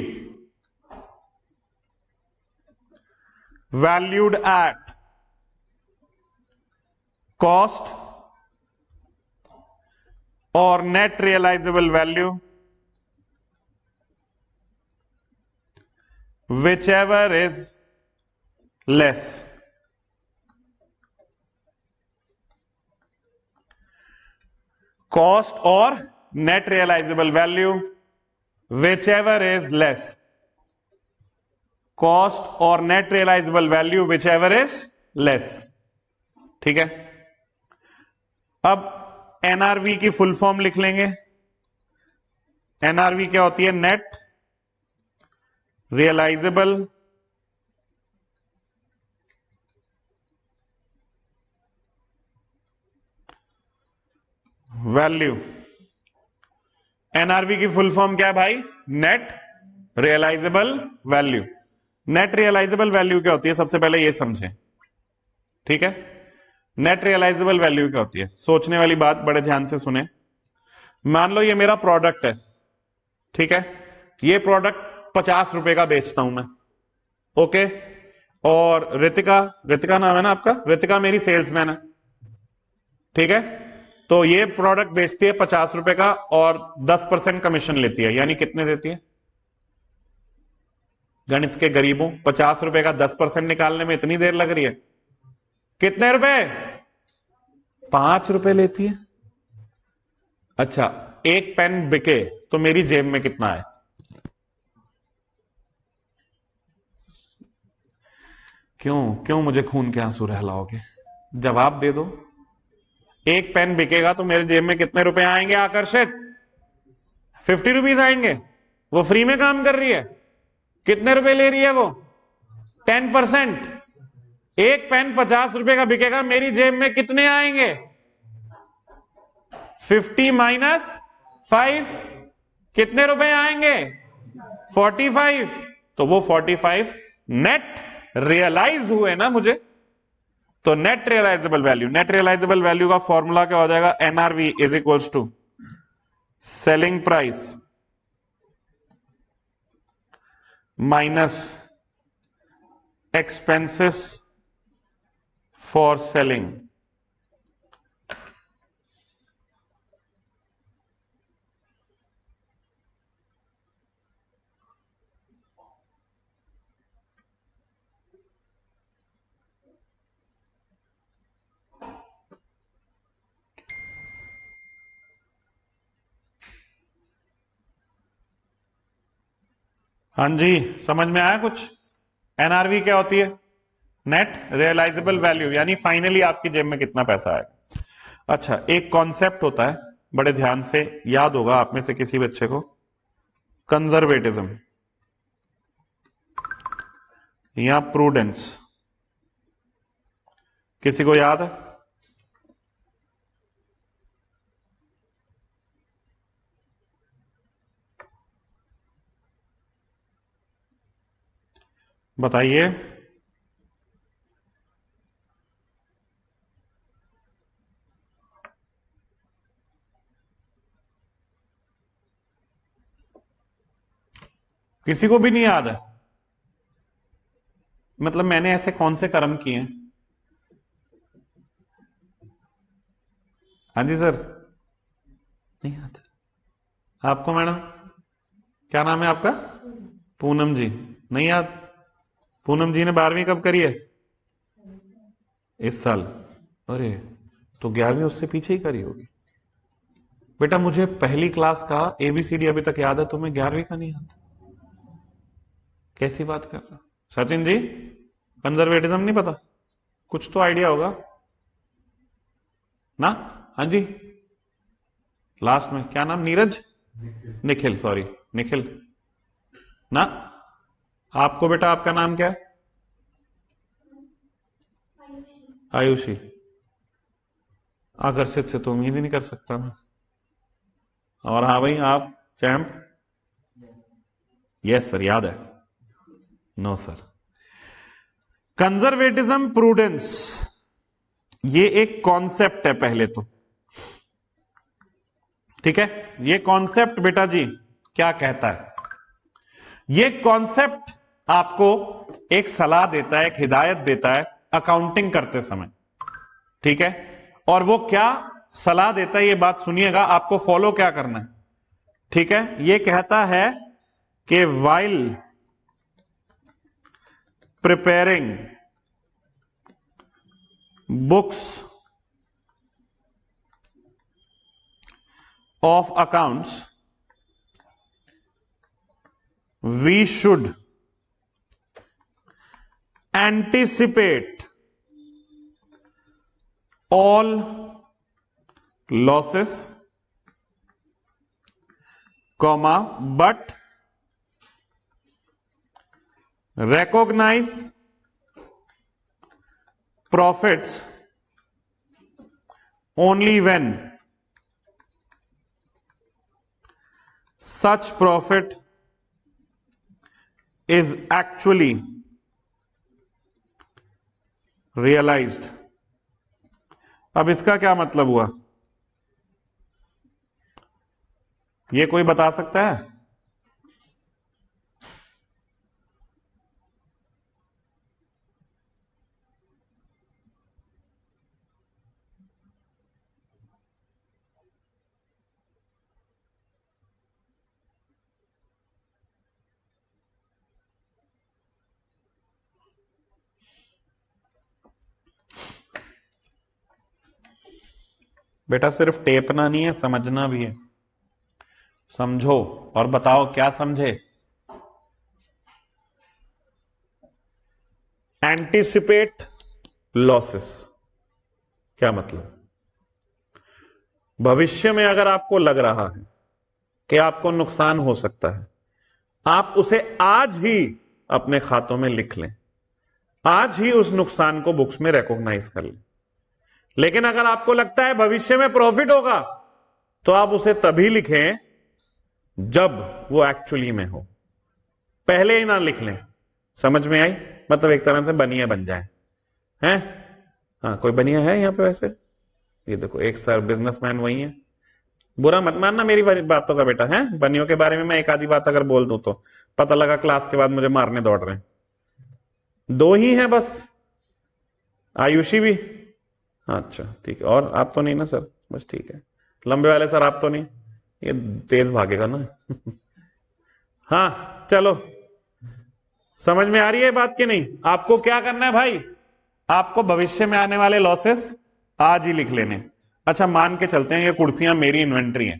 valued at cost or net realizable value, whichever is less. Cost or net realizable value, whichever is less. Cost or net realizable value, whichever is less. ठीक है? अब NRV की full form लिख लेंगे। NRV क्या होती है? Net realisable value. NRV की फुल फॉर्म क्या है भाई? Net realisable value. Net realisable value क्या होती है? सबसे पहले ये समझें। ठीक है? नेट रियलाइजेबल वैल्यू क्या होती है? सोचने वाली बात, बड़े ध्यान से सुने। मान लो ये मेरा प्रोडक्ट है, ठीक है? ये प्रोडक्ट 50 रुपए का बेचता हूं मैं, ओके? और रितिका, रितिका नाम है ना आपका, रितिका मेरी सेल्समैन है, ठीक है? तो ये प्रोडक्ट बेचती है 50 रुपए का और 10% कमीशन लेती है, यानी कितने देती है? गणित के गरीबों, 50 रुपए का 10% निकालने में इतनी देर लग रही है? कितने रुपए? 5 रुपए लेती है। अच्छा, एक पेन बिके तो मेरी जेब में कितना है? क्यों क्यों मुझे खून के आंसू रहलाओगे? जवाब दे दो। एक पेन बिकेगा तो मेरे जेब में कितने रुपए आएंगे आकर्षित? 50 रुपीज आएंगे। वो फ्री में काम कर रही है। कितने रुपए ले रही है वो? 10%। एक पेन 50 रुपए का बिकेगा, मेरी जेब में कितने आएंगे? 50 - 5 कितने रुपए आएंगे? 45। तो वो 45 नेट रियलाइज हुए ना मुझे। तो नेट रियलाइजेबल वैल्यू का फॉर्मूला क्या हो जाएगा? NRV is equals to selling price minus expenses for selling. हाँ जी, समझ में आया कुछ? एनआरवी क्या होती है? नेट रियलाइजेबल वैल्यू, यानी फाइनली आपकी जेब में कितना पैसा आएगा। अच्छा, एक कॉन्सेप्ट होता है, बड़े ध्यान से याद होगा आप में से किसी बच्चे को, कंजर्वेटिज्म या प्रूडेंस। किसी को याद है? बताइए। किसी को भी नहीं याद है? मतलब मैंने ऐसे कौन से कर्म किए हैं? हाँ जी सर, नहीं याद आपको? मैडम क्या नाम है आपका? पूनम जी। नहीं याद? पूनम जी ने 12वीं कब करी है? इस साल। अरे, तो 11वीं उससे पीछे ही करी होगी। बेटा मुझे पहली क्लास का एबीसीडी अभी तक याद है, तुम्हें 11वीं का नहीं याद? कैसी बात कर रहा? सचिन जी, कंजर्वेटिज्म नहीं पता? कुछ तो आइडिया होगा ना? हाँ जी, लास्ट में क्या नाम? नीरज? निखिल, सॉरी निखिल ना? आपको बेटा आपका नाम क्या है? आयुषी। आकर्षित से तो उम्मीद ही नहीं कर सकता मैं। और हाँ भाई, आप चैंप? यस सर, याद है। No sir. कंजर्वेटिज्म, प्रूडेंस, ये एक कॉन्सेप्ट है पहले तो, ठीक है? ये कॉन्सेप्ट बेटा जी क्या कहता है? ये कॉन्सेप्ट आपको एक सलाह देता है, एक हिदायत देता है अकाउंटिंग करते समय, ठीक है? और वो क्या सलाह देता है ये बात सुनिएगा, आपको फॉलो क्या करना है, ठीक है? ये कहता है कि while preparing books of accounts, we should anticipate all losses, comma, but recognize profits only when such profit is actually realized। अब इसका क्या मतलब हुआ? ये कोई बता सकता है? बेटा सिर्फ टेपना नहीं है, समझना भी है। समझो और बताओ क्या समझे। Anticipate losses. क्या मतलब? भविष्य में अगर आपको लग रहा है कि आपको नुकसान हो सकता है, आप उसे आज ही अपने खातों में लिख लें, आज ही उस नुकसान को बुक्स में रिकॉग्नाइज कर लें। लेकिन अगर आपको लगता है भविष्य में प्रॉफिट होगा, तो आप उसे तभी लिखें जब वो एक्चुअली में हो, पहले ही ना लिख लें। समझ में आई? मतलब एक तरह से बनिया बन जाए हैं। हाँ, कोई बनिया है यहां पे वैसे? ये देखो, एक सर बिजनेसमैन वही है। बुरा मत मानना मेरी बातों का बेटा, है बनियों के बारे में मैं एक आधी बात अगर बोल दूं तो पता लगा क्लास के बाद मुझे मारने दौड़ रहे हैं। दो ही हैं बस, आयुषी भी। अच्छा ठीक है, और आप तो नहीं ना सर? बस ठीक है, लंबे वाले सर आप तो नहीं, ये तेज भागेगा ना। हाँ चलो, समझ में आ रही है बात कि नहीं? आपको क्या करना है भाई, आपको भविष्य में आने वाले लॉसेस आज ही लिख लेने। अच्छा, मान के चलते हैं ये कुर्सियां मेरी इन्वेंट्री हैं,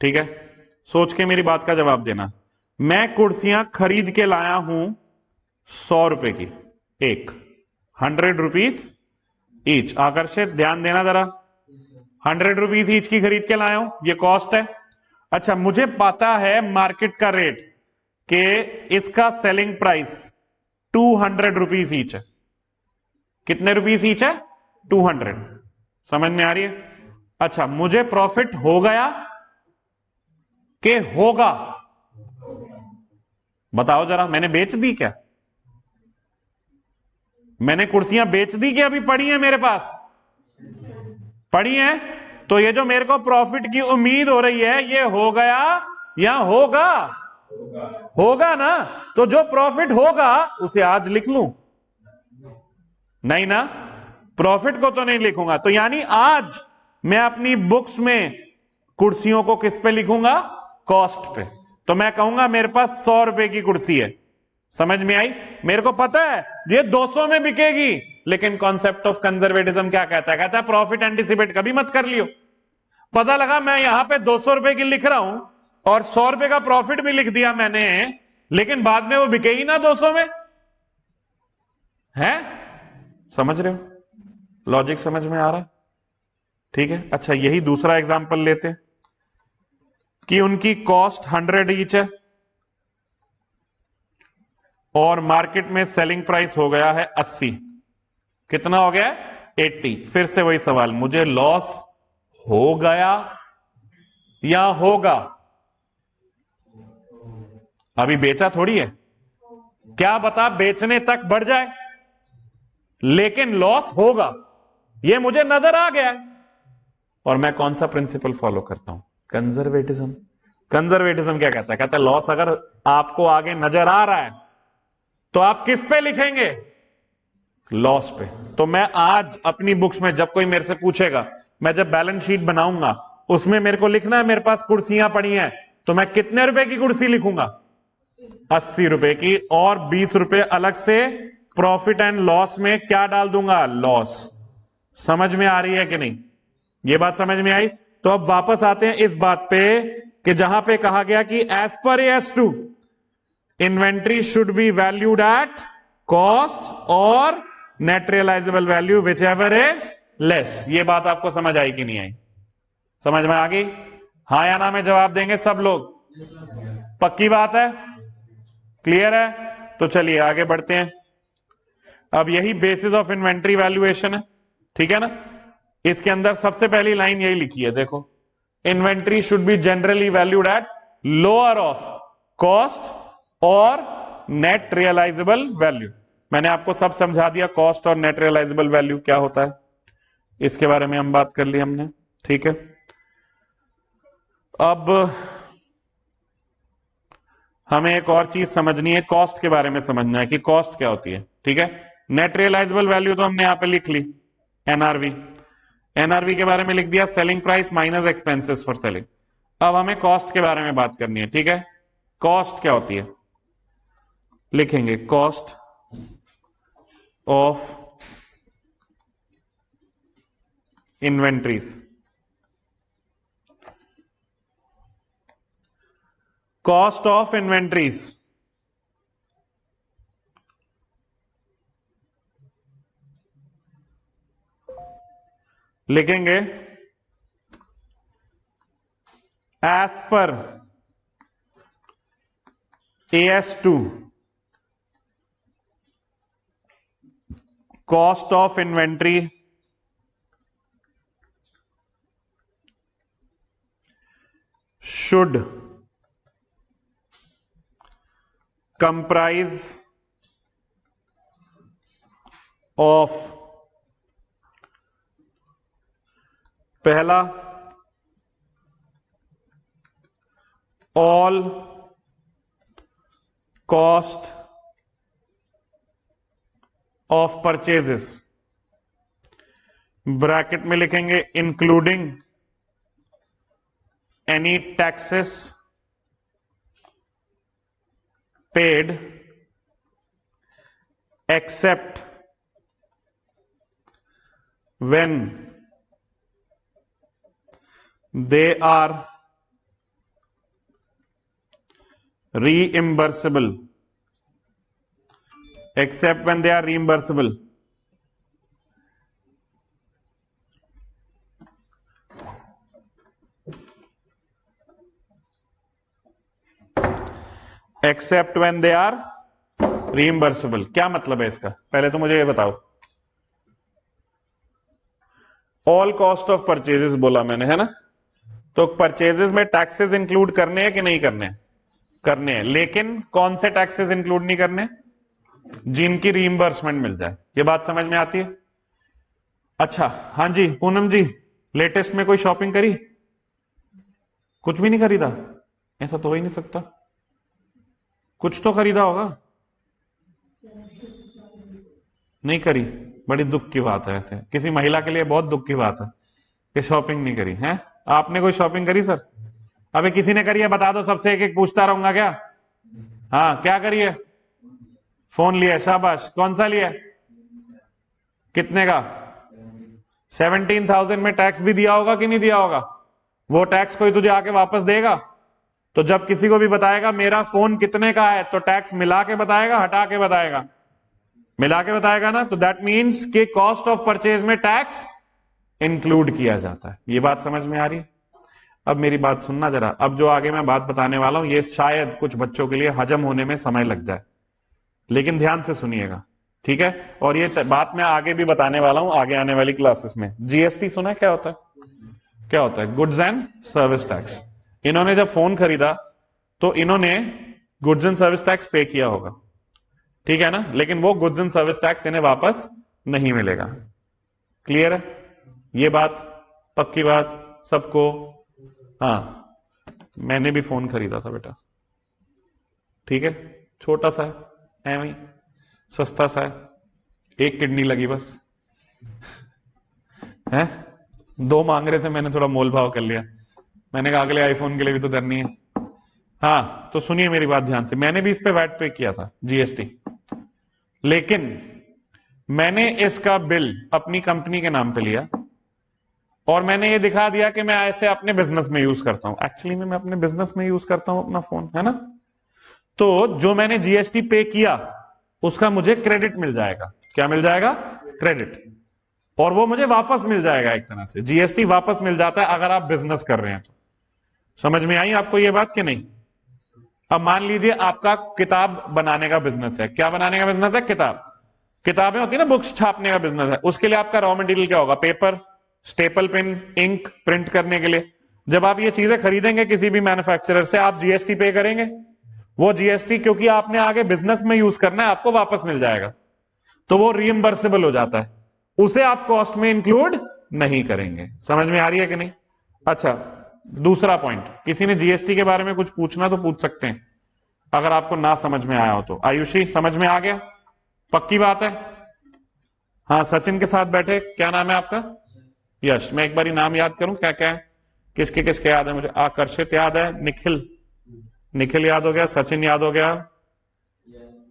ठीक है? सोच के मेरी बात का जवाब देना। मैं कुर्सियां खरीद के लाया हूं 100 रुपए की, एक, 100 रुपीज ईच। आकर्षित ध्यान देना जरा, 100 रुपीज ईच की खरीद के लाया हूं, ये कॉस्ट है। अच्छा, मुझे पता है मार्केट का रेट कि इसका सेलिंग प्राइस 200 रुपीज ईच है। कितने रुपीज ईच है? 200। समझ में आ रही है? अच्छा, मुझे प्रॉफिट हो गया कि होगा? बताओ जरा, मैंने बेच दी क्या? मैंने कुर्सियां बेच दी कि अभी पड़ी हैं मेरे पास? पड़ी हैं। तो ये जो मेरे को प्रॉफिट की उम्मीद हो रही है, ये हो गया या होगा? होगा ना। तो जो प्रॉफिट होगा उसे आज लिख लूं? नहीं ना, प्रॉफिट को तो नहीं लिखूंगा। तो यानी आज मैं अपनी बुक्स में कुर्सियों को किस पे लिखूंगा? कॉस्ट पे। तो मैं कहूंगा मेरे पास 100 रुपए की कुर्सी है। समझ में आई? मेरे को पता है ये 200 में बिकेगी, लेकिन कॉन्सेप्ट ऑफ कंजर्वेटिज्म क्या कहता है? कहता है प्रॉफिट एंटिसिपेट कभी मत कर लियो। पता लगा मैं यहां पे 200 रुपए की लिख रहा हूं और 100 रुपए का प्रॉफिट भी लिख दिया मैंने, लेकिन बाद में वो बिकेगी ना 200 में, है? समझ रहे हो? लॉजिक समझ में आ रहा है? ठीक है। अच्छा, यही दूसरा एग्जांपल लेते हैं कि उनकी कॉस्ट 100 ईच है और मार्केट में सेलिंग प्राइस हो गया है 80। कितना हो गया? 80। फिर से वही सवाल, मुझे लॉस हो गया या होगा? अभी बेचा थोड़ी है, क्या बता बेचने तक बढ़ जाए, लेकिन लॉस होगा, ये मुझे नजर आ गया। और मैं कौन सा प्रिंसिपल फॉलो करता हूं? कंजर्वेटिज्म। कंजर्वेटिज्म क्या कहता है? कहता है लॉस अगर आपको आगे नजर आ रहा है तो आप किस पे लिखेंगे? लॉस पे। तो मैं आज अपनी बुक्स में जब कोई मेरे से पूछेगा, मैं जब बैलेंस शीट बनाऊंगा उसमें मेरे को लिखना है मेरे पास कुर्सियां पड़ी हैं, तो मैं कितने रुपए की कुर्सी लिखूंगा? 80 रुपए की, और 20 रुपए अलग से प्रॉफिट एंड लॉस में क्या डाल दूंगा? लॉस। समझ में आ रही है कि नहीं? ये बात समझ में आई? तो अब वापस आते हैं इस बात पे कि जहां पे कहा गया कि as per AS2 inventory should be valued at cost और net realisable value whichever is less. ये बात आपको समझ आई कि नहीं आई? समझ में आ गई? हाँ या ना में जवाब देंगे सब लोग? पक्की बात है? क्लियर है? तो चलिए आगे बढ़ते हैं। अब यही बेसिस ऑफ इन्वेंट्री वैल्यूएशन है, ठीक है ना? इसके अंदर सबसे पहली लाइन यही लिखी है, देखो, inventory should be generally valued at lower of cost और नेट रियलाइजेबल वैल्यू। मैंने आपको सब समझा दिया, कॉस्ट और नेट रियलाइजेबल वैल्यू क्या होता है, इसके बारे में हम बात कर ली हमने, ठीक है? अब हमें एक और चीज समझनी है, कॉस्ट के बारे में समझना है कि कॉस्ट क्या होती है, ठीक है? नेट रियलाइजेबल वैल्यू तो हमने यहां पे लिख ली, एनआरवी। एनआरवी के बारे में लिख दिया, selling price minus expenses for selling. अब हमें कॉस्ट के बारे में बात करनी है, ठीक है? कॉस्ट क्या होती है? लिखेंगे cost of inventories. Cost of inventories लिखेंगे as per AS2 cost of inventory should comprise of पहला all cost of purchases, bracket में लिखेंगे including any taxes paid except when they are reimbursable, except when they are reimbursable. Except when they are reimbursable. क्या मतलब है इसका, पहले तो मुझे ये बताओ। ऑल कॉस्ट ऑफ परचेजेस बोला मैंने, है ना, तो परचेजेस में टैक्सेस इंक्लूड करने हैं कि नहीं करने? करने हैं, लेकिन कौन से टैक्सेस इंक्लूड नहीं करने? जिनकी रीइंबर्समेंट मिल जाए। ये बात समझ में आती है? अच्छा, हाँ जी पूनम जी, लेटेस्ट में कोई शॉपिंग करी? कुछ भी नहीं खरीदा? ऐसा तो हो ही नहीं सकता, कुछ तो खरीदा होगा। नहीं करी, बड़ी दुख की बात है। ऐसे किसी महिला के लिए बहुत दुख की बात है कि शॉपिंग नहीं करी है। आपने कोई शॉपिंग करी सर? अबे किसी ने करी है बता दो, सबसे एक एक पूछता रहूंगा क्या? हाँ, क्या करी है? फोन लिया, शाबाश। कौन सा लिया? कितने का? 17,000 में टैक्स भी दिया होगा कि नहीं दिया होगा? वो टैक्स कोई तुझे आके वापस देगा? तो जब किसी को भी बताएगा मेरा फोन कितने का है, तो टैक्स मिला के बताएगा, हटा के बताएगा? मिला के बताएगा ना। तो दैट मीन्स कि कॉस्ट ऑफ परचेज में टैक्स इंक्लूड किया जाता है। ये बात समझ में आ रही है? अब मेरी बात सुनना जरा। अब जो आगे मैं बात बताने वाला हूं ये शायद कुछ बच्चों के लिए हजम होने में समय लग जाए, लेकिन ध्यान से सुनिएगा, ठीक है? और ये बात मैं आगे भी बताने वाला हूं आगे आने वाली क्लासेस में। जीएसटी सुना है? क्या होता है? क्या होता है? Goods and service tax. इन्होंने जब फोन खरीदा तो इन्होंने गुड्स एंड सर्विस टैक्स पे किया होगा, ठीक है ना, लेकिन वो गुड्स एंड सर्विस टैक्स इन्हें वापस नहीं मिलेगा। क्लियर है ये बात? पक्की बात सबको? हाँ, मैंने भी फोन खरीदा था बेटा, ठीक है, छोटा सा है, एवं सस्ता सा है, एक किडनी लगी बस है। 2 मांग रहे थे, मैंने थोड़ा मोल भाव कर लिया। मैंने कहा अगले आईफोन के लिए भी तो करनी है। हाँ, तो सुनिए मेरी बात ध्यान से। मैंने भी इस पे वैट पे किया था, जीएसटी, लेकिन मैंने इसका बिल अपनी कंपनी के नाम पे लिया और मैंने ये दिखा दिया कि मैं ऐसे अपने बिजनेस में यूज करता हूं। एक्चुअली में मैं अपने बिजनेस में यूज करता हूं अपना फोन, है ना। तो जो मैंने जीएसटी पे किया उसका मुझे क्रेडिट मिल जाएगा। क्या मिल जाएगा? क्रेडिट। और वो मुझे वापस मिल जाएगा, एक तरह से जीएसटी वापस मिल जाता है अगर आप बिजनेस कर रहे हैं तो। समझ में आई आपको ये बात कि नहीं? अब मान लीजिए आपका किताब बनाने का बिजनेस है। क्या बनाने का बिजनेस है? किताब। किताबें होती है ना, बुक्स छापने का बिजनेस है। उसके लिए आपका रॉ मटेरियल क्या होगा? Paper, staple pen, ink, print करने के लिए। जब आप ये चीजें खरीदेंगे किसी भी मैन्युफैक्चरर से, आप जीएसटी पे करेंगे। वो जीएसटी क्योंकि आपने आगे बिजनेस में यूज करना है, आपको वापस मिल जाएगा, तो वो रीइंबर्सेबल हो जाता है। उसे आप कॉस्ट में इंक्लूड नहीं करेंगे। समझ में आ रही है कि नहीं? अच्छा, दूसरा पॉइंट, किसी ने जीएसटी के बारे में कुछ पूछना तो पूछ सकते हैं अगर आपको ना समझ में आया हो तो। आयुषी, समझ में आ गया? पक्की बात है? हाँ, सचिन के साथ बैठे, क्या नाम है आपका? यश। मैं एक बार नाम याद करूं क्या क्या है, किसके किसके याद है मुझे? आकर्षित याद है, निखिल, निखिल याद हो गया, सचिन याद हो गया,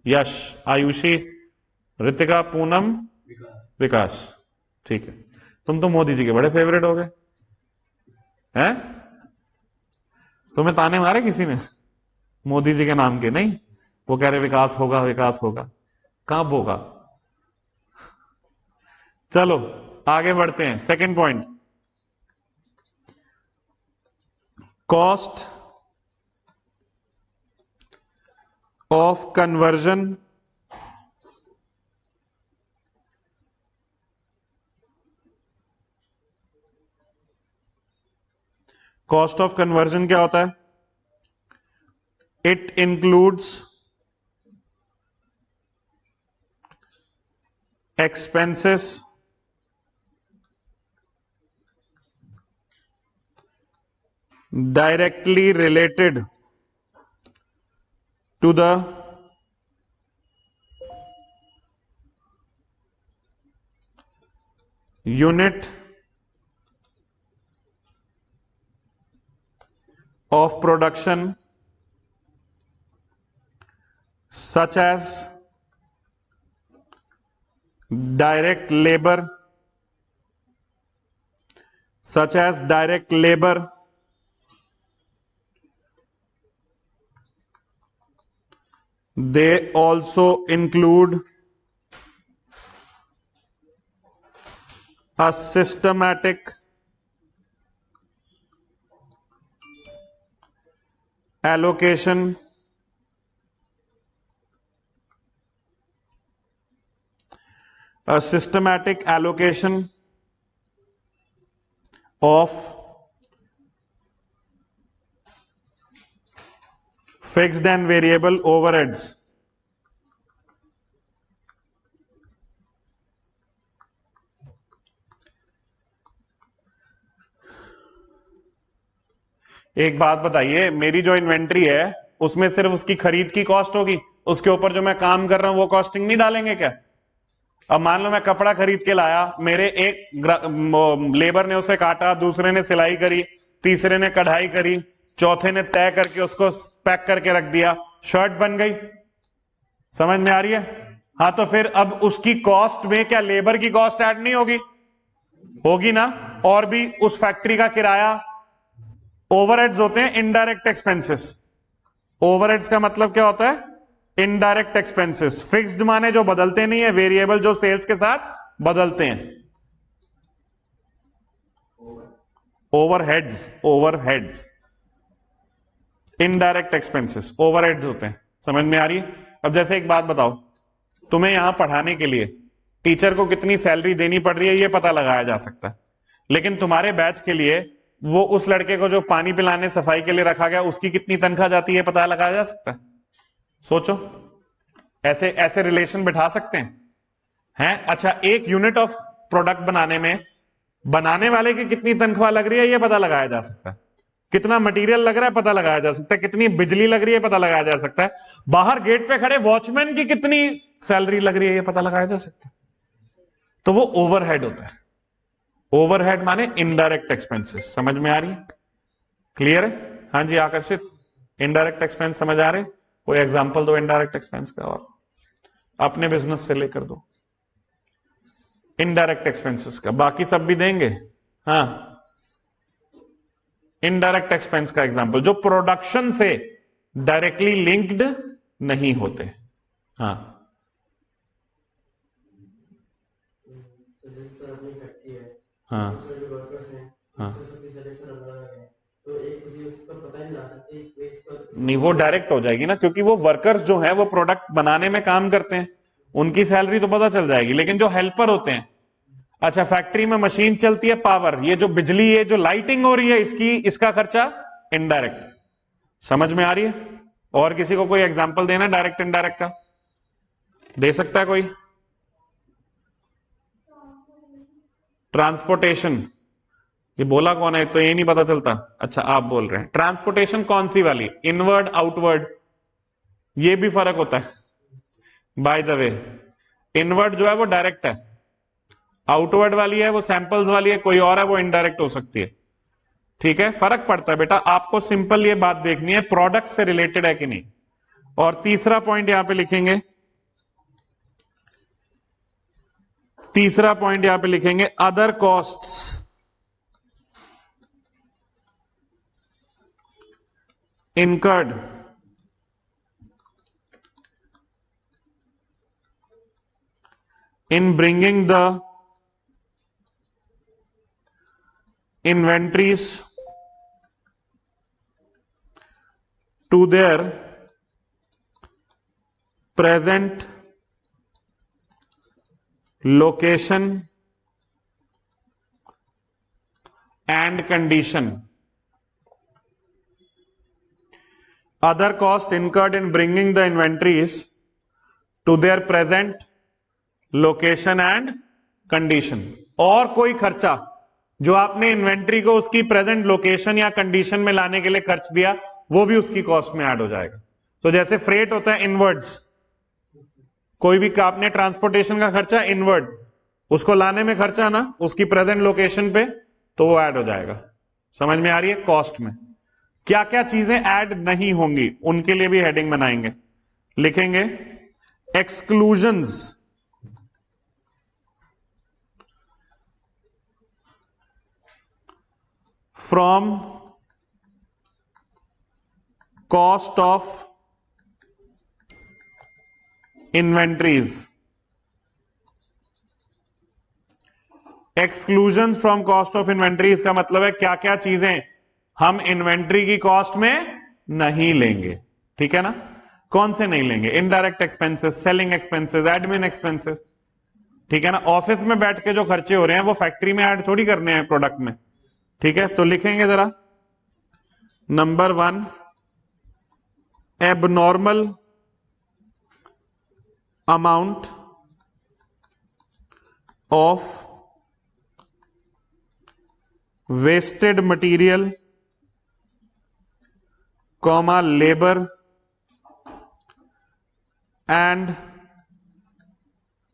यश, आयुषी, रितिका, पूनम, विकास। ठीक है, तुम तो मोदी जी के बड़े फेवरेट हो गए हैं। तुम्हें ताने मारे किसी ने मोदी जी के नाम के? नहीं, वो कह रहे विकास होगा, विकास होगा, कब होगा? चलो आगे बढ़ते हैं। Second point, cost of conversion cost of conversion क्या होता है? It includes expenses directly related to the unit of production such as direct labor they also include a systematic allocation of fixed and variable overheads एक बात बताइए, मेरी जो inventory है उसमें सिर्फ उसकी खरीद की कॉस्ट होगी, उसके ऊपर जो मैं काम कर रहा हूं वो कॉस्टिंग नहीं डालेंगे क्या? अब मान लो मैं कपड़ा खरीद के लाया, मेरे एक लेबर ने उसे काटा, दूसरे ने सिलाई करी, तीसरे ने कढ़ाई करी, चौथे ने तय करके उसको पैक करके रख दिया, शर्ट बन गई। समझ में आ रही है? हाँ, तो फिर अब उसकी कॉस्ट में क्या लेबर की कॉस्ट ऐड नहीं होगी? होगी ना। और भी उस फैक्ट्री का किराया, ओवरहेड्स होते हैं इनडायरेक्ट एक्सपेंसेस। ओवरहेड्स का मतलब क्या होता है? Indirect expenses. फिक्स्ड माने जो बदलते नहीं है, वेरिएबल जो सेल्स के साथ बदलते हैं। ओवरहेड्स इनडायरेक्ट एक्सपेंसेस ओवरहेड्स होते हैं। समझ में आ रही है? अब जैसे एक बात बताओ, तुम्हें यहां पढ़ाने के लिए टीचर को कितनी सैलरी देनी पड़ रही है ये पता लगाया जा सकता है, लेकिन तुम्हारे बैच के लिए वो उस लड़के को जो पानी पिलाने सफाई के लिए रखा गया उसकी कितनी तनख्वाह जाती है पता लगाया जा सकता है? सोचो, ऐसे ऐसे रिलेशन बिठा सकते हैं? अच्छा, एक यूनिट ऑफ प्रोडक्ट बनाने में बनाने वाले की कितनी तनख्वाह लग रही है ये पता लगाया जा सकता है, कितना मटेरियल लग रहा है पता लगाया जा सकता है, कितनी बिजली लग रही है पता लगाया जा सकता है, बाहर गेट पे खड़े वॉचमैन की कितनी सैलरी लग रही है ये पता लगाया जा सकता है। तो वो ओवरहेड होता है। ओवरहेड माने इनडायरेक्ट एक्सपेंसेस। समझ में आ रही है? क्लियर है? हाँ जी आकर्षित, इनडायरेक्ट एक्सपेंस समझ आ रहे? कोई एग्जांपल दो इनडायरेक्ट एक्सपेंस का, और अपने बिजनेस से लेकर दो इनडायरेक्ट एक्सपेंसेस का, बाकी सब भी देंगे। हाँ, इनडायरेक्ट एक्सपेंस का एग्जांपल जो प्रोडक्शन से डायरेक्टली लिंक्ड नहीं होते। हाँ, हाँ, हाँ, नहीं वो डायरेक्ट हो जाएगी ना, क्योंकि वो वर्कर्स जो है वो प्रोडक्ट बनाने में काम करते हैं, उनकी सैलरी तो पता चल जाएगी, लेकिन जो हेल्पर होते हैं, अच्छा फैक्ट्री में मशीन चलती है, पावर, ये जो बिजली है, जो लाइटिंग हो रही है, इसका खर्चा इनडायरेक्ट। समझ में आ रही है? और किसी को कोई एग्जांपल देना डायरेक्ट इनडायरेक्ट का? दे सकता है कोई? ट्रांसपोर्टेशन, ये बोला कौन है? तो ये नहीं पता चलता। अच्छा आप बोल रहे हैं। ट्रांसपोर्टेशन कौन सी वाली? इनवर्ड आउटवर्ड, ये भी फर्क होता है बाय द वे। इनवर्ड जो है वो डायरेक्ट है, आउटवर्ड वाली है वो सैंपल्स वाली है, कोई और है वो इनडायरेक्ट हो सकती है। ठीक है, फर्क पड़ता है बेटा। आपको सिंपल ये बात देखनी है प्रोडक्ट से रिलेटेड है कि नहीं। और तीसरा पॉइंट यहां पे लिखेंगे, तीसरा पॉइंट यहां पे लिखेंगे, other costs incurred in bringing the inventories to their present location and condition. Other cost incurred in bringing the inventories to their present location and condition. और कोई खर्चा जो आपने इन्वेंट्री को उसकी प्रेजेंट लोकेशन या कंडीशन में लाने के लिए खर्च दिया, वो भी उसकी कॉस्ट में ऐड हो जाएगा. तो जैसे फ्रेट होता है इनवर्ड्स, कोई भी आपने ट्रांसपोर्टेशन का खर्चा इनवर्ड, उसको लाने में खर्चा ना उसकी प्रेजेंट लोकेशन पे, तो वो ऐड हो जाएगा. समझ में आ रही है? कॉस्ट में क्या क्या चीजें ऐड नहीं होंगी उनके लिए भी हेडिंग बनाएंगे, लिखेंगे exclusions from cost of inventories. Exclusion from cost of inventories का मतलब है क्या क्या चीजें हम इन्वेंट्री की कॉस्ट में नहीं लेंगे. ठीक है ना? कौन से नहीं लेंगे? Indirect expenses, selling expenses, admin expenses. ठीक है ना? ऑफिस में बैठ के जो खर्चे हो रहे हैं वो फैक्ट्री में ऐड थोड़ी करने हैं प्रोडक्ट में. ठीक है, तो लिखेंगे जरा. Number 1, abnormal amount of wasted material comma labour and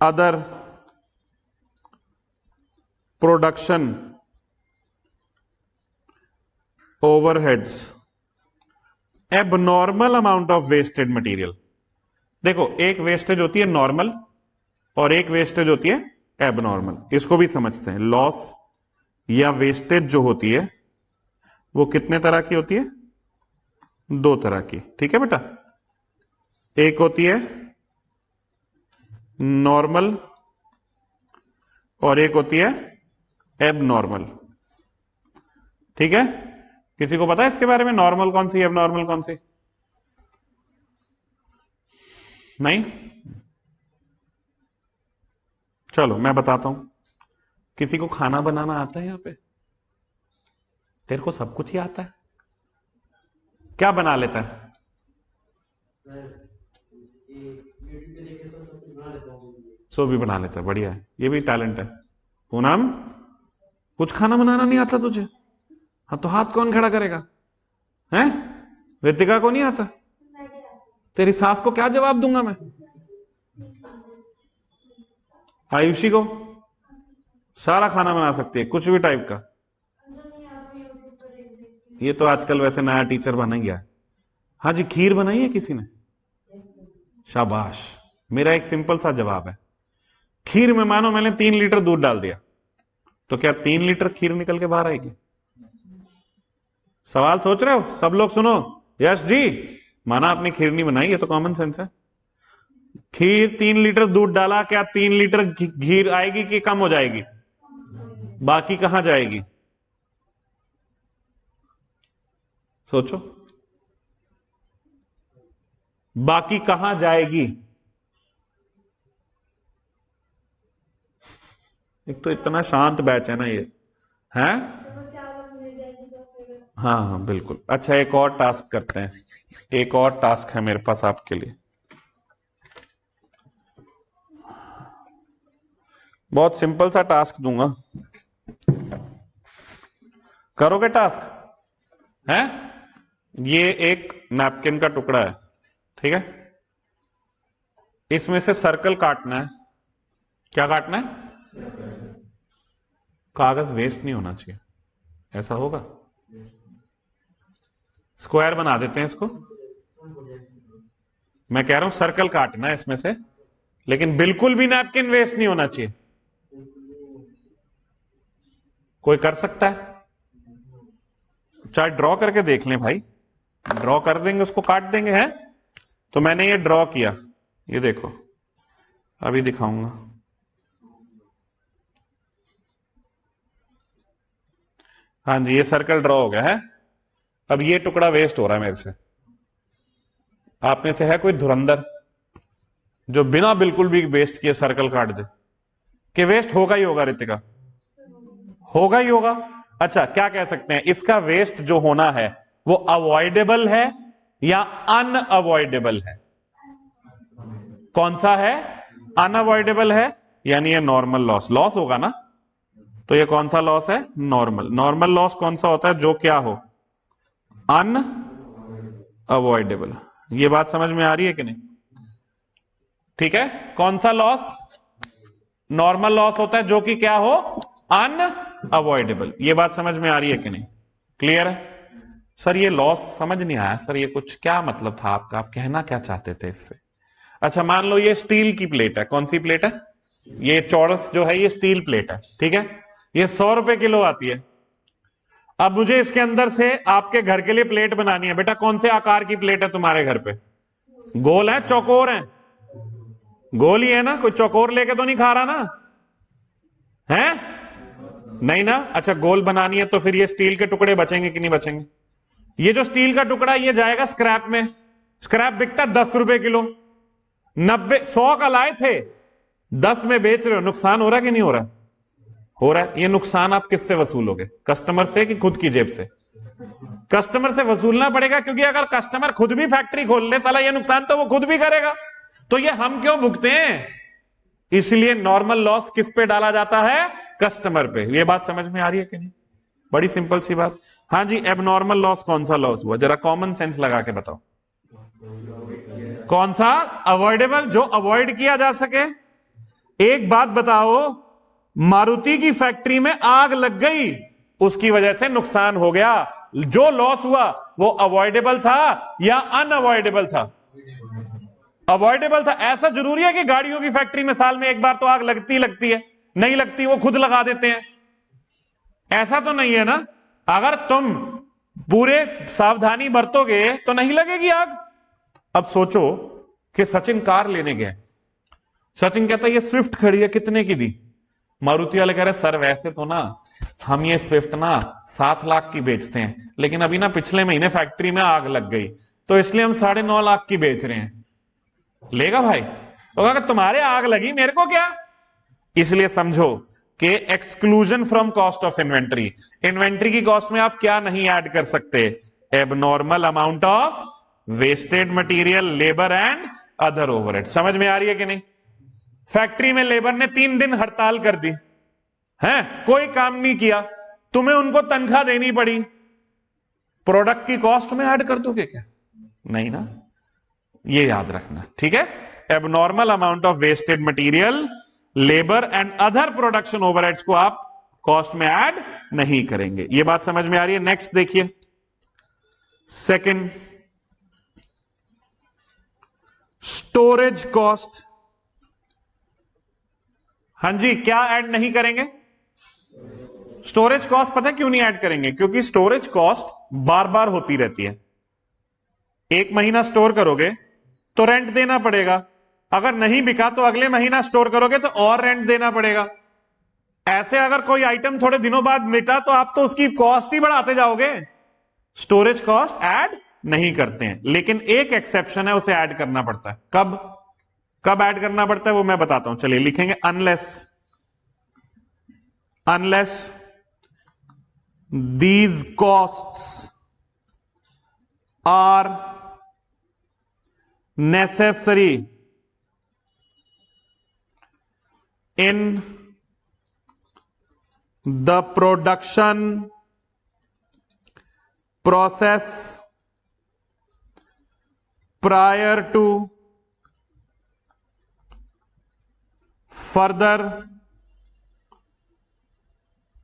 other production overheads. Abnormal amount of wasted material. देखो, एक वेस्टेज होती है नॉर्मल और एक वेस्टेज होती है एबनॉर्मल. इसको भी समझते हैं. लॉस या वेस्टेज जो होती है वो कितने तरह की होती है? 2 तरह की. ठीक है बेटा? एक होती है नॉर्मल और एक होती है एबनॉर्मल. ठीक है? किसी को पता है इसके बारे में, नॉर्मल कौन सी, एबनॉर्मल कौन सी? नहीं? चलो मैं बताता हूं. किसी को खाना बनाना आता है यहां पे? तेरे को सब कुछ ही आता है? क्या बना लेता है? सो भी बना लेता है. बढ़िया है, ये भी टैलेंट है. पूनम, कुछ खाना बनाना नहीं आता तुझे? हाँ, तो हाथ कौन खड़ा करेगा? हैं? रितिका को नहीं आता? तेरी सास को क्या जवाब दूंगा मैं? आयुषी को सारा खाना बना सकती है, कुछ भी टाइप का. ये तो आजकल वैसे नया टीचर बना ही गया. हाँ जी, खीर बनाई है किसी ने? शाबाश. मेरा एक सिंपल सा जवाब है. खीर में मानो मैंने 3 लीटर दूध डाल दिया, तो क्या 3 लीटर खीर निकल के बाहर आएगी? सवाल सोच रहे हो? सब लोग सुनो. यश जी, माना आपने खीर नहीं बनाई, ये तो कॉमन सेंस है. खीर 3 लीटर दूध डाला, क्या 3 लीटर खीर आएगी कि कम हो जाएगी? बाकी कहां जाएगी? सोचो, बाकी कहां जाएगी? एक तो इतना शांत बैच है ना ये, है? हाँ हाँ बिल्कुल. अच्छा, एक और टास्क करते हैं. एक और टास्क है मेरे पास आपके लिए. बहुत सिंपल सा टास्क दूंगा, करोगे टास्क? है? ये एक नैपकिन का टुकड़ा है. ठीक है? इसमें से सर्कल काटना है. क्या काटना है? कागज वेस्ट नहीं होना चाहिए. ऐसा होगा? स्क्वायर बना देते हैं इसको. मैं कह रहा हूं सर्कल काटना है इसमें से, लेकिन बिल्कुल भी नैपकिन वेस्ट नहीं होना चाहिए. कोई कर सकता है? चाहे ड्रॉ करके देख लें भाई. ड्रॉ कर देंगे, उसको काट देंगे. है? तो मैंने ये ड्रॉ किया, ये देखो, अभी दिखाऊंगा. हाँ जी, ये सर्कल ड्रॉ हो गया है. अब ये टुकड़ा वेस्ट हो रहा है मेरे से. आप में से है कोई धुरंधर जो बिना बिल्कुल भी वेस्ट किए सर्कल काट दे कि वेस्ट होगा ही होगा? रितिका, होगा ही होगा। अच्छा, क्या कह सकते हैं, इसका वेस्ट जो होना है वो अवॉइडेबल है या अनअवॉइडेबल है? कौन सा है? अनअवॉइडेबल है, यानी ये नॉर्मल लॉस लॉस होगा ना। तो ये कौन सा लॉस है? नॉर्मल। नॉर्मल लॉस कौन सा होता है? जो क्या हो, अनअवॉइडेबल। ये बात समझ में आ रही है कि नहीं? ठीक है, कौन सा लॉस? नॉर्मल लॉस होता है जो कि क्या हो, अनअवॉइडेबल। ये बात समझ में आ रही है कि नहीं? क्लियर है? सर ये लॉस समझ नहीं आया सर, ये कुछ क्या मतलब था आपका, आप कहना क्या चाहते थे इससे? अच्छा, मान लो ये स्टील की प्लेट है। कौन सी प्लेट है? ये चौरस जो है ये स्टील प्लेट है, ठीक है। ये 100 रुपए किलो आती है। अब मुझे इसके अंदर से आपके घर के लिए प्लेट बनानी है। बेटा कौन से आकार की प्लेट है तुम्हारे घर पे? गोल है, चौकोर है? गोल ही है ना, कोई चौकोर लेके तो नहीं खा रहा ना, है? नहीं ना। अच्छा, गोल बनानी है तो फिर ये स्टील के टुकड़े बचेंगे कि नहीं बचेंगे? ये जो स्टील का टुकड़ा ये जाएगा स्क्रैप में। स्क्रैप बिकता 10 रुपए किलो। 100 का लाए थे, 10 में बेच रहे हो, नुकसान हो रहा है कि नहीं हो रहा? हो रहा है। ये नुकसान आप किससे वसूलोगे? कस्टमर से कि खुद की जेब से? कस्टमर से वसूलना पड़ेगा, क्योंकि अगर कस्टमर खुद भी फैक्ट्री खोल ले साला, ये नुकसान तो वो खुद भी करेगा। तो ये हम क्यों भुगते हैं? इसलिए नॉर्मल लॉस किस पे डाला जाता है? कस्टमर पे। ये बात समझ में आ रही है कि नहीं? बड़ी सिंपल सी बात। हाँ जी, एबनॉर्मल लॉस कौन सा लॉस हुआ? जरा कॉमन सेंस लगा के बताओ। कौन सा? अवॉइडेबल, जो अवॉइड किया जा सके। एक बात बताओ, मारुति की फैक्ट्री में आग लग गई, उसकी वजह से नुकसान हो गया, जो लॉस हुआ वो अवॉइडेबल था या अनअवॉइडेबल था? अवॉइडेबल था। ऐसा जरूरी है कि गाड़ियों की फैक्ट्री में साल में एक बार तो आग लगती है? नहीं लगती, वो खुद लगा देते हैं। ऐसा तो नहीं है ना। अगर तुम पूरे सावधानी बरतोगे तो नहीं लगेगी आग। अब सोचो कि सचिन कार लेने गए। सचिन कहता है ये स्विफ्ट खड़ी है, कितने की दी? मारुति वाले कह रहे सर वैसे तो ना हम ये स्विफ्ट ना 7 लाख की बेचते हैं, लेकिन अभी ना पिछले महीने फैक्ट्री में आग लग गई तो इसलिए हम 9.5 लाख की बेच रहे हैं। लेगा भाई? तो अगर तुम्हारे आग लगी मेरे को क्या? इसलिए समझो कि exclusion from cost of inventory, inventory की कॉस्ट में आप क्या नहीं ऐड कर सकते? Abnormal amount of wasted material, labour and other overhead. समझ में आ रही है कि नहीं? फैक्ट्री में लेबर ने 3 दिन हड़ताल कर दी है, कोई काम नहीं किया, तुम्हें उनको तनख्वाह देनी पड़ी, प्रोडक्ट की कॉस्ट में ऐड कर दोगे क्या? नहीं ना। ये याद रखना, ठीक है। Abnormal amount of wasted material, labour and other production overheads को आप कॉस्ट में ऐड नहीं करेंगे। ये बात समझ में आ रही है? नेक्स्ट देखिए, सेकंड, स्टोरेज कॉस्ट। हां जी, क्या ऐड नहीं करेंगे? स्टोरेज कॉस्ट पता है क्यों नहीं ऐड करेंगे? क्योंकि स्टोरेज कॉस्ट बार बार होती रहती है। 1 महीना स्टोर करोगे तो रेंट देना पड़ेगा, अगर नहीं बिका तो अगले महीना स्टोर करोगे तो और रेंट देना पड़ेगा। ऐसे अगर कोई आइटम थोड़े दिनों बाद मिटा तो आप तो उसकी कॉस्ट ही बढ़ाते जाओगे। स्टोरेज कॉस्ट ऐड नहीं करते हैं, लेकिन एक एक्सेप्शन है, उसे ऐड करना पड़ता है। कब ऐड करना पड़ता है वो मैं बताता हूं। चलिए लिखेंगे, unless these costs are necessary in the production process prior to further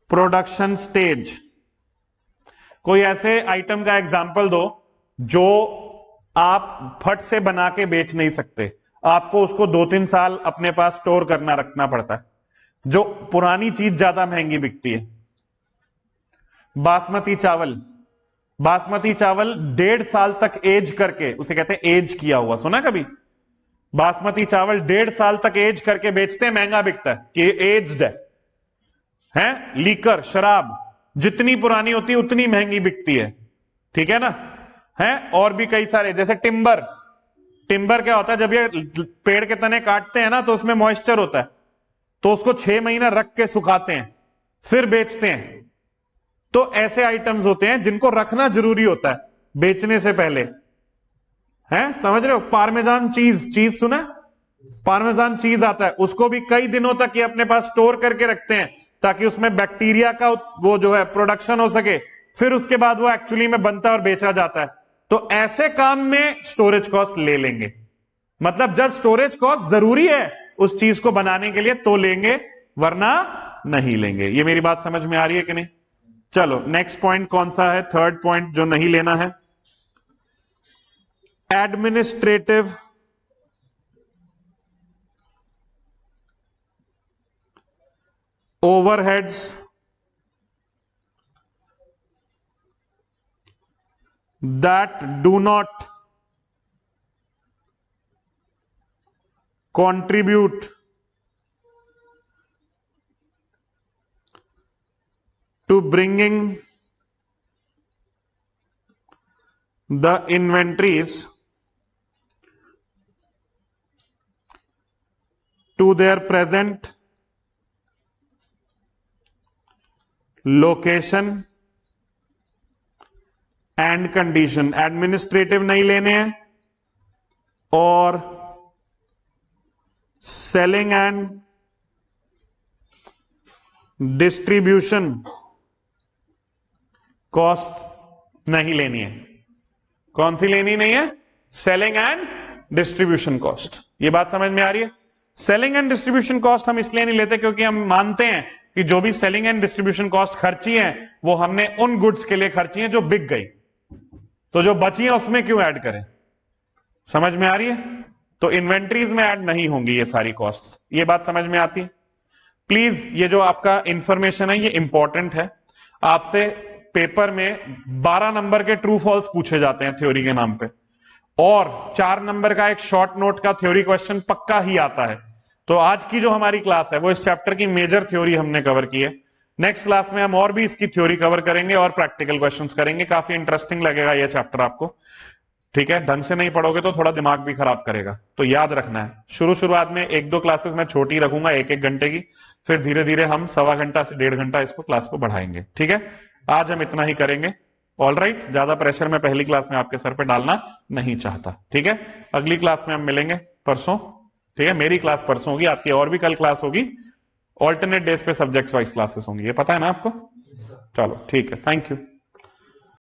production stage. कोई ऐसे आइटम का एग्जाम्पल दो जो आप फट से बना के बेच नहीं सकते, आपको उसको 2-3 साल अपने पास स्टोर करना रखना पड़ता है, जो पुरानी चीज ज्यादा महंगी बिकती है। बासमती चावल 1.5 साल तक एज करके, उसे कहते हैं एज किया हुआ, सुना कभी? बासमती चावल 1.5 साल तक एज करके बेचते हैं, महंगा बिकता है कि एज्ड है। लीकर, शराब जितनी पुरानी होती है उतनी महंगी बिकती है, ठीक है ना? है और भी कई सारे, जैसे टिम्बर टिम्बर क्या होता है, जब ये पेड़ के तने काटते हैं ना तो उसमें मॉइस्चर होता है, तो उसको 6 महीना रख के सुखाते हैं फिर बेचते हैं। तो ऐसे आइटम्स होते हैं जिनको रखना जरूरी होता है बेचने से पहले, है समझ रहे हो। पार्मेजान चीज, चीज सुना, पार्मेजान चीज आता है, उसको भी कई दिनों तक ये अपने पास स्टोर करके रखते हैं ताकि उसमें बैक्टीरिया का वो जो है प्रोडक्शन हो सके, फिर उसके बाद वो एक्चुअली में बनता है और बेचा जाता है। तो ऐसे काम में स्टोरेज कॉस्ट ले लेंगे, मतलब जब स्टोरेज कॉस्ट जरूरी है उस चीज को बनाने के लिए तो लेंगे, वरना नहीं लेंगे। ये मेरी बात समझ में आ रही है कि नहीं। चलो नेक्स्ट पॉइंट कौन सा है, थर्ड पॉइंट जो नहीं लेना है, administrative overheads that do not contribute to bringing the inventories to their present location and condition. Administrative नहीं लेने हैं और सेलिंग एंड डिस्ट्रीब्यूशन कॉस्ट नहीं लेनी है। कौन सी लेनी नहीं है, सेलिंग एंड डिस्ट्रीब्यूशन कॉस्ट। ये बात समझ में आ रही है। सेलिंग एंड डिस्ट्रीब्यूशन कॉस्ट हम इसलिए नहीं लेते क्योंकि हम मानते हैं कि जो भी सेलिंग एंड डिस्ट्रीब्यूशन कॉस्ट खर्ची है वो हमने उन गुड्स के लिए खर्ची है जो बिक गई, तो जो बची है उसमें क्यों ऐड करें। समझ में आ रही है। तो इन्वेंट्रीज में ऐड नहीं होंगी ये सारी कॉस्ट्स। ये बात समझ में आती है। प्लीज ये जो आपका इंफॉर्मेशन है ये इंपॉर्टेंट है। आपसे पेपर में 12 नंबर के ट्रू फॉल्स पूछे जाते हैं थ्योरी के नाम पे, और 4 नंबर का एक शॉर्ट नोट का थ्योरी क्वेश्चन पक्का ही आता है। तो आज की जो हमारी क्लास है वो इस चैप्टर की मेजर थ्योरी हमने कवर की है। नेक्स्ट क्लास में हम और भी इसकी थ्योरी कवर करेंगे और प्रैक्टिकल क्वेश्चंस करेंगे। काफी इंटरेस्टिंग लगेगा ये चैप्टर आपको, ठीक है। ढंग से नहीं पढ़ोगे तो थोड़ा दिमाग भी खराब करेगा, तो याद रखना है। शुरुआत में 1-2 क्लासेस मैं छोटी रखूंगा 1-1 घंटे की, फिर धीरे धीरे हम 1.25 घंटा से 1.5 घंटा इसको क्लास को बढ़ाएंगे, ठीक है। आज हम इतना ही करेंगे। ऑल राइट, ज्यादा प्रेशर मैं पहली क्लास में आपके सर पे डालना नहीं चाहता, ठीक है। अगली क्लास में हम मिलेंगे परसों, ठीक है। मेरी क्लास परसों होगी, आपकी और भी कल क्लास होगी। ऑल्टरनेट डेज पे सब्जेक्ट्स वाइज क्लासेस होंगी, ये पता है ना आपको। चलो ठीक है, थैंक यू।